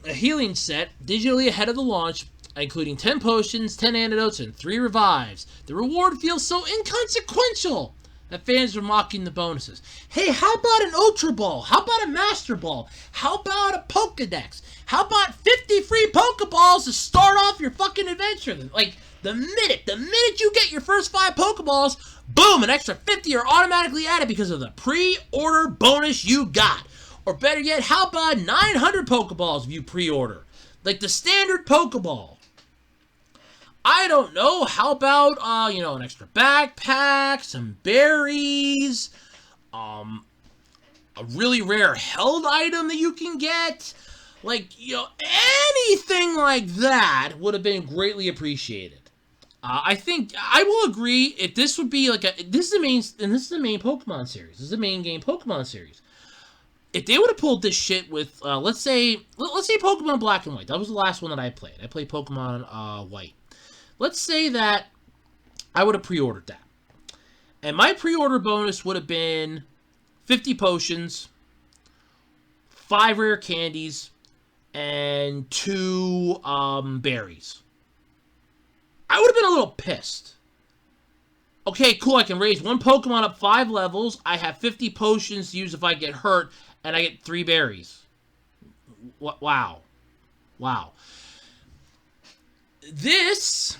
a healing set, digitally ahead of the launch, including 10 potions, 10 antidotes, and 3 revives. The reward feels so inconsequential that fans are mocking the bonuses. Hey, how about an Ultra Ball? How about a Master Ball? How about a Pokedex? How about 50 free Pokeballs to start off your fucking adventure? Like, the minute you get your first 5 Pokeballs, boom, an extra 50 are automatically added because of the pre-order bonus you got. Or better yet, how about 900 Pokeballs if you pre-order? Like the standard Pokeball. I don't know, how about, an extra backpack, some berries, a really rare held item that you can get. Like, anything like that would have been greatly appreciated. I think I will agree if this would be like this is the main Pokemon series. This is the main game Pokemon series. If they would have pulled this shit with, let's say Pokemon Black and White. That was the last one that I played. I played Pokemon White. Let's say that I would have pre-ordered that. And my pre-order bonus would have been 50 potions, 5 rare candies, and 2 berries. I would have been a little pissed. Okay, cool, I can raise 1 Pokemon up 5 levels. I have 50 potions to use if I get hurt, and I get 3 berries. Wow. This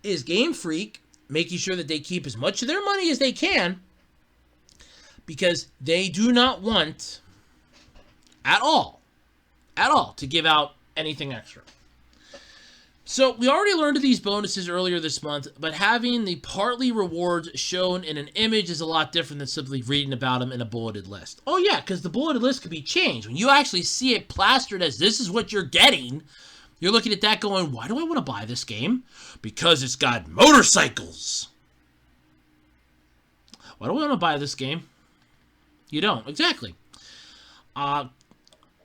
is Game Freak making sure that they keep as much of their money as they can, because they do not want at all to give out anything extra. So, we already learned of these bonuses earlier this month, but having the partly rewards shown in an image is a lot different than simply reading about them in a bulleted list. Oh yeah, because the bulleted list could be changed. When you actually see it plastered as this is what you're getting, you're looking at that going, why do I want to buy this game? Because it's got motorcycles. Why do I want to buy this game? You don't. Exactly. I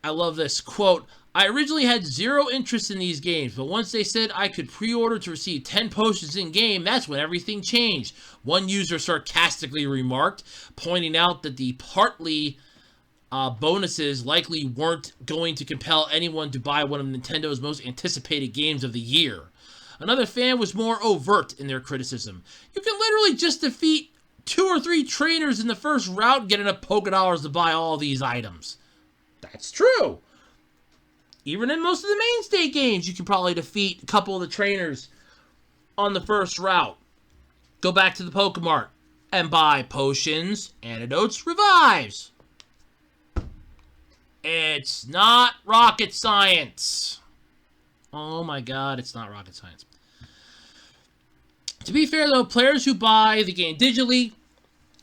love this quote. I originally had 0 interest in these games, but once they said I could pre-order to receive 10 potions in-game, that's when everything changed. One user sarcastically remarked, pointing out that the partly bonuses likely weren't going to compel anyone to buy one of Nintendo's most anticipated games of the year. Another fan was more overt in their criticism. You can literally just defeat 2 or 3 trainers in the first route and get enough Pokédollars to buy all these items. That's true. Even in most of the mainstay games, you can probably defeat a couple of the trainers on the first route. Go back to the Pokemart and buy potions, antidotes, revives. It's not rocket science. Oh my god, it's not rocket science. To be fair though, players who buy the game digitally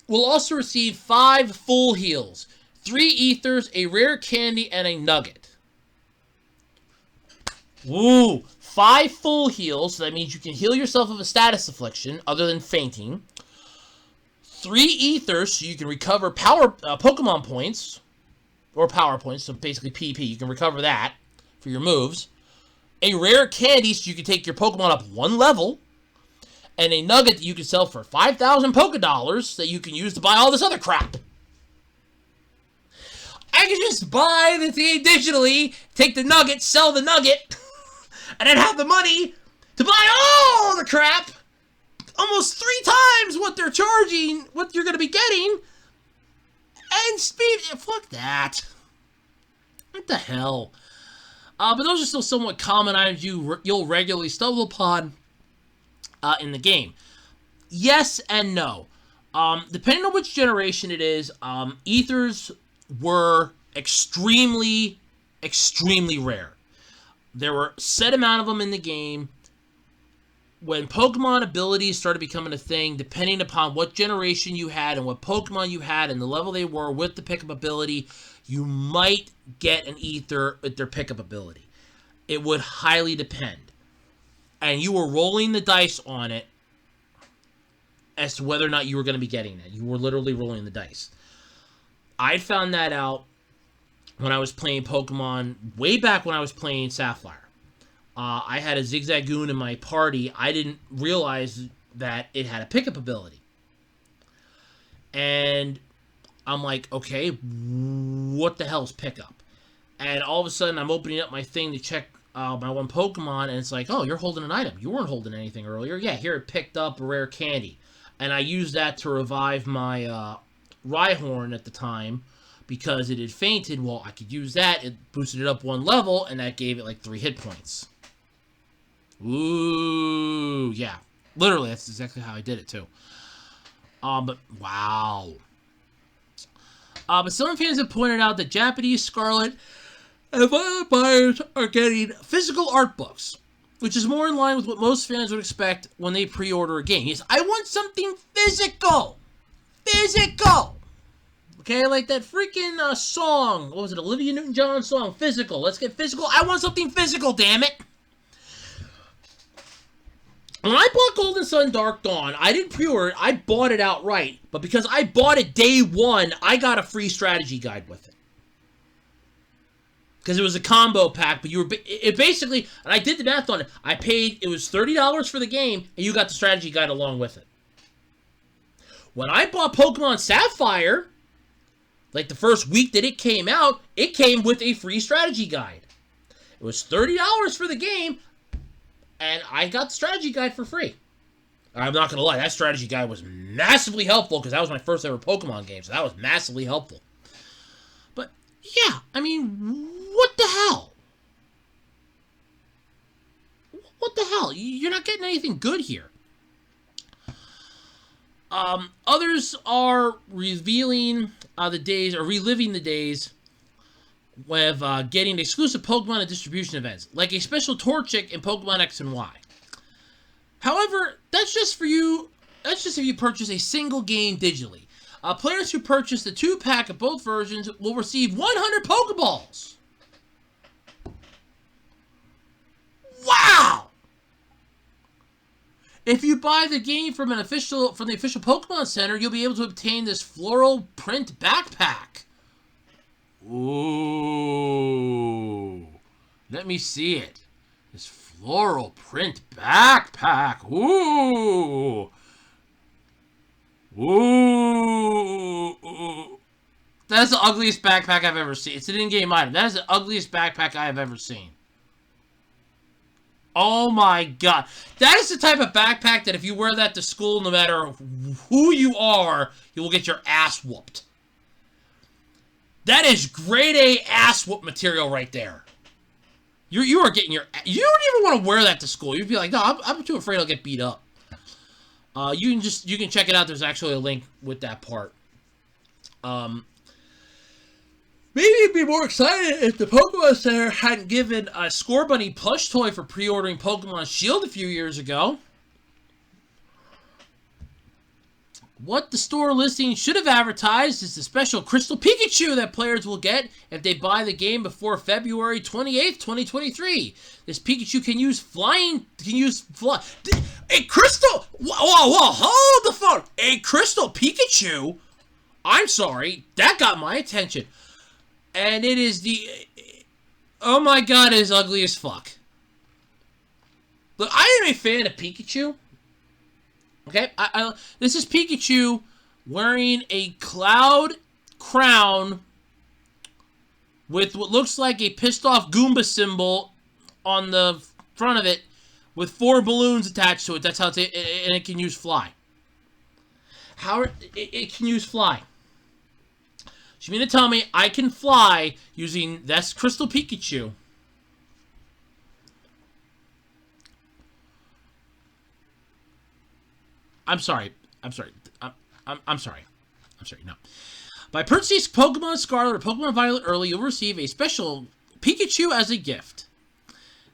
will also receive 5 full heals, 3 ethers, a rare candy, and a nugget. Woo! 5 full heals, so that means you can heal yourself of a status affliction other than fainting. 3 ethers, so you can recover Pokemon points, or power points, so basically PP, you can recover that for your moves. A rare candy, so you can take your Pokemon up 1 level. And a nugget that you can sell for 5,000 Pokedollars that you can use to buy all this other crap. I can just buy the thing digitally, take the nugget, sell the nugget, and then have the money to buy all the crap, almost 3 times what they're charging, what you're going to be getting, and fuck that. What the hell? But those are still somewhat common items you'll regularly stumble upon in the game. Yes and no. Depending on which generation it is, ethers were extremely rare. There were a set amount of them in the game. When Pokemon abilities started becoming a thing, depending upon what generation you had and what Pokemon you had and the level they were with the pickup ability, you might get an ether with their pickup ability. It would highly depend. And you were rolling the dice on it as to whether or not you were going to be getting it. You were literally rolling the dice. I found that out when I was playing Pokemon, way back when I was playing Sapphire. I had a Zigzagoon in my party. I didn't realize that it had a pickup ability. And I'm like, okay, what the hell is pickup? And all of a sudden, I'm opening up my thing to check my one Pokemon, and it's like, oh, you're holding an item. You weren't holding anything earlier. Yeah, here, it picked up a rare candy. And I used that to revive my Rhyhorn at the time because it had fainted. Well, I could use that. It boosted it up one level, and that gave it like 3 hit points. Ooh, yeah. Literally, that's exactly how I did it, too. But, wow. But some fans have pointed out that Japanese Scarlet and Violet buyers are getting physical art books, which is more in line with what most fans would expect when they pre-order a game. Yes, I want something physical! Physical! Okay, like that freaking song. What was it? Olivia Newton-John song, Physical. Let's get physical. I want something physical, damn it! When I bought Golden Sun Dark Dawn, I didn't pre-order it, I bought it outright. But because I bought it day one, I got a free strategy guide with it. Because it was a combo pack, but it basically, and I did the math on it, I paid, it was $30 for the game, and you got the strategy guide along with it. When I bought Pokemon Sapphire, like the first week that it came out, it came with a free strategy guide. It was $30 for the game, and I got the strategy guide for free. I'm not going to lie, that strategy guide was massively helpful, because that was my first ever Pokemon game, so that was massively helpful. But, yeah, I mean, what the hell? What the hell? You're not getting anything good here. Others are revealing the days, or reliving the days with getting exclusive Pokemon and distribution events, like a special Torchic in Pokemon X and Y. However, that's just for you. That's just if you purchase a single game digitally. Players who purchase the 2-pack of both versions will receive 100 Pokeballs. Wow! If you buy the game from the official Pokemon Center, you'll be able to obtain this floral print backpack. Ooh. Let me see it. This floral print backpack. Ooh. Ooh. That is the ugliest backpack I've ever seen. It's an in-game item. That is the ugliest backpack I have ever seen. Oh my god. That is the type of backpack that if you wear that to school, no matter who you are, you will get your ass whooped. That is grade A ass whoop material right there. You are getting your... You don't even want to wear that to school. You'd be like, no, I'm too afraid I'll get beat up. You can check it out. There's actually a link with that part. Maybe you'd be more excited if the Pokemon Center hadn't given a Score Bunny plush toy for pre-ordering Pokemon Shield a few years ago. What the store listing should have advertised is the special Crystal Pikachu that players will get if they buy the game before February 28th, 2023. This Pikachu can use a crystal... Whoa, hold the phone! A Crystal Pikachu? I'm sorry, that got my attention. And it is the... Oh my god, it is ugly as fuck. Look, I am a fan of Pikachu. Okay, this is Pikachu wearing a cloud crown with what looks like a pissed off Goomba symbol on the front of it with 4 balloons attached to it. That's how it's... And it can use fly. How... It can use fly. So you mean to tell me I can fly using this Crystal Pikachu? I'm sorry, no. By purchasing Pokemon Scarlet or Pokemon Violet early, you'll receive a special Pikachu as a gift.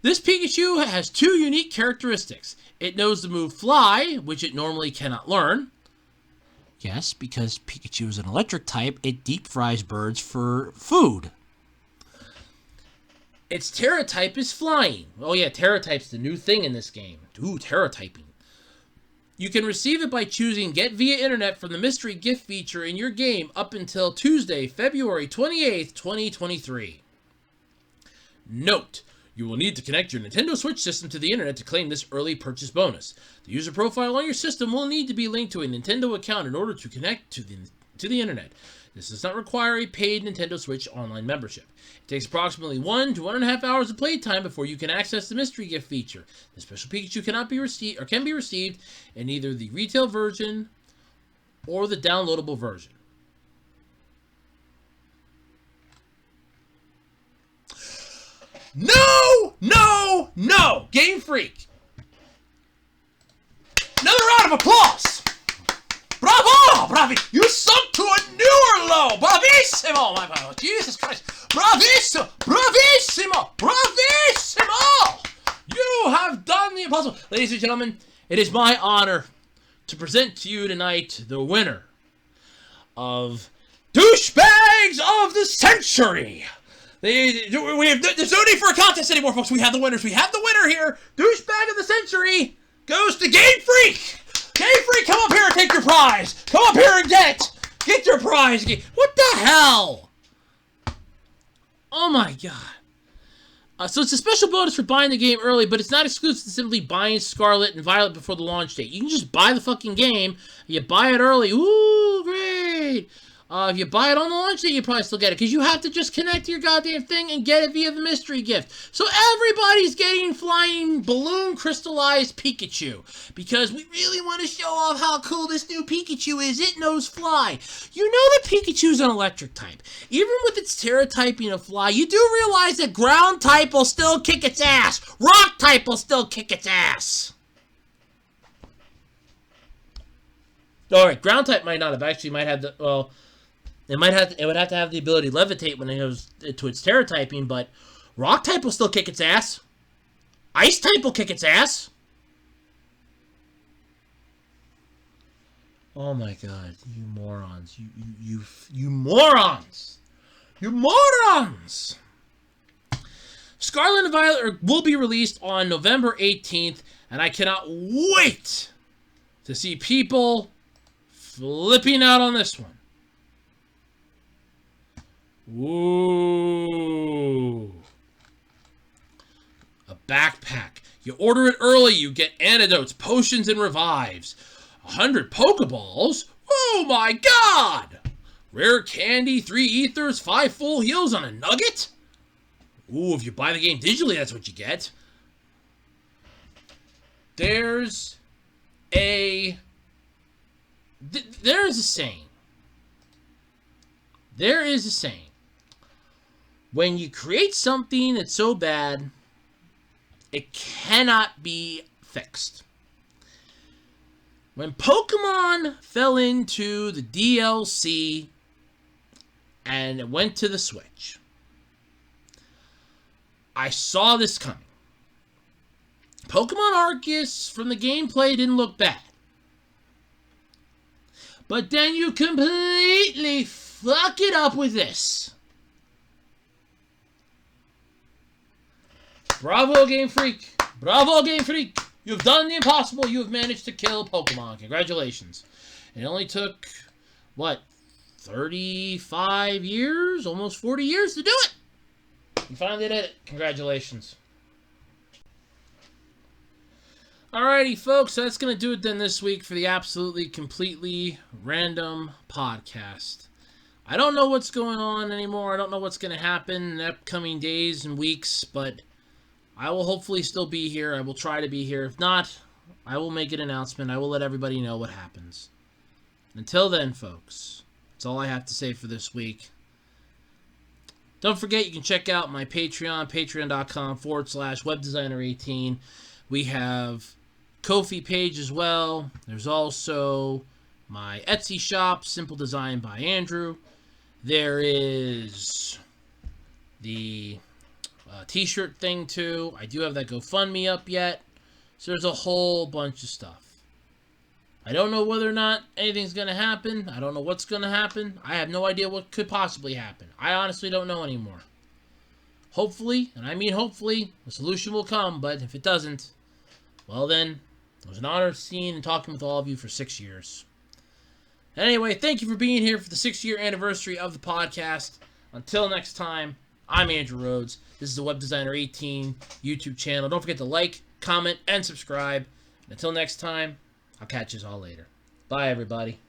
This Pikachu has 2 unique characteristics. It knows the move Fly, which it normally cannot learn. Yes, because Pikachu is an electric type, it deep fries birds for food. Its Terra type is Flying. Oh yeah, Terra type's the new thing in this game. Ooh, Terra typing. You can receive it by choosing Get Via Internet from the mystery gift feature in your game up until Tuesday, February 28th, 2023. Note: you will need to connect your Nintendo Switch system to the internet to claim this early purchase bonus. The user profile on your system will need to be linked to a Nintendo account in order to connect to the to the internet. This does not require a paid Nintendo Switch Online membership. It takes approximately 1 to 1.5 hours of playtime before you can access the mystery gift feature. The special Pikachu cannot be received or can be received in either the retail version or the downloadable version. No! No! No! Game Freak! Another round of applause! Bravo! Bravi! You sunk to a newer low! Bravissimo! My God, Jesus Christ! Bravissimo! Bravissimo! Bravissimo! You have done the impossible. Ladies and gentlemen, it is my honor to present to you tonight the winner of Douchebags of the Century. There's no need for a contest anymore, folks. We have the winners. We have the winner here. Douchebag of the Century goes to Game Freak. Game Freak, come up here and take your prize. Come up here and get your prize. What the hell? Oh my God. So it's a special bonus for buying the game early, but it's not exclusive to simply buying Scarlet and Violet before the launch date. You can just buy the fucking game. You buy it early. Ooh, great. If you buy it on the launch date, you probably still get it, because you have to just connect to your goddamn thing and get it via the mystery gift. So everybody's getting flying balloon crystallized Pikachu, because we really want to show off how cool this new Pikachu is. It knows fly. You know that Pikachu's an electric type. Even with its Terra typing of fly, you do realize that ground type will still kick its ass. Rock type will still kick its ass. Alright, ground type might not have. Actually might have the, well, it would have to have the ability to levitate when it goes to its Terra typing, but Rock type will still kick its ass. Ice type will kick its ass. Oh my God, you morons. You morons. You morons! Scarlet and Violet will be released on November 18th, and I cannot wait to see people flipping out on this one. Ooh. A backpack. You order it early, you get antidotes, potions, and revives. 100 Pokeballs? Oh my God! Rare candy, 3 ethers, 5 full heals on a nugget? Ooh, if you buy the game digitally, that's what you get. There's a saying. There is a saying. When you create something that's so bad, it cannot be fixed. When Pokemon fell into the DLC and it went to the Switch, I saw this coming. Pokemon Arceus from the gameplay didn't look bad. But then you completely fuck it up with this. Bravo, Game Freak. Bravo, Game Freak. You've done the impossible. You have managed to kill Pokemon. Congratulations. It only took, what, 35 years? Almost 40 years to do it. You finally did it. Congratulations. Alrighty, folks. That's going to do it then this week for the absolutely, completely random podcast. I don't know what's going on anymore. I don't know what's going to happen in the upcoming days and weeks, but I will hopefully still be here. I will try to be here. If not, I will make an announcement. I will let everybody know what happens. Until then, folks, that's all I have to say for this week. Don't forget, you can check out my Patreon, patreon.com/webdesigner18. We have Ko-fi page as well. There's also my Etsy shop, Simple Design by Andrew. There is the t-shirt thing too. I do have that GoFundMe up yet. So there's a whole bunch of stuff. I don't know whether or not anything's going to happen. I don't know what's going to happen. I have no idea what could possibly happen. I honestly don't know anymore. Hopefully, and I mean hopefully, a solution will come, but if it doesn't, well then, it was an honor seeing and talking with all of you for 6 years. Anyway, thank you for being here for the 6-year anniversary of the podcast. Until next time, I'm Andrew Rhodes. This is the Web Designer 18 YouTube channel. Don't forget to like, comment, and subscribe. And until next time, I'll catch you all later. Bye, everybody.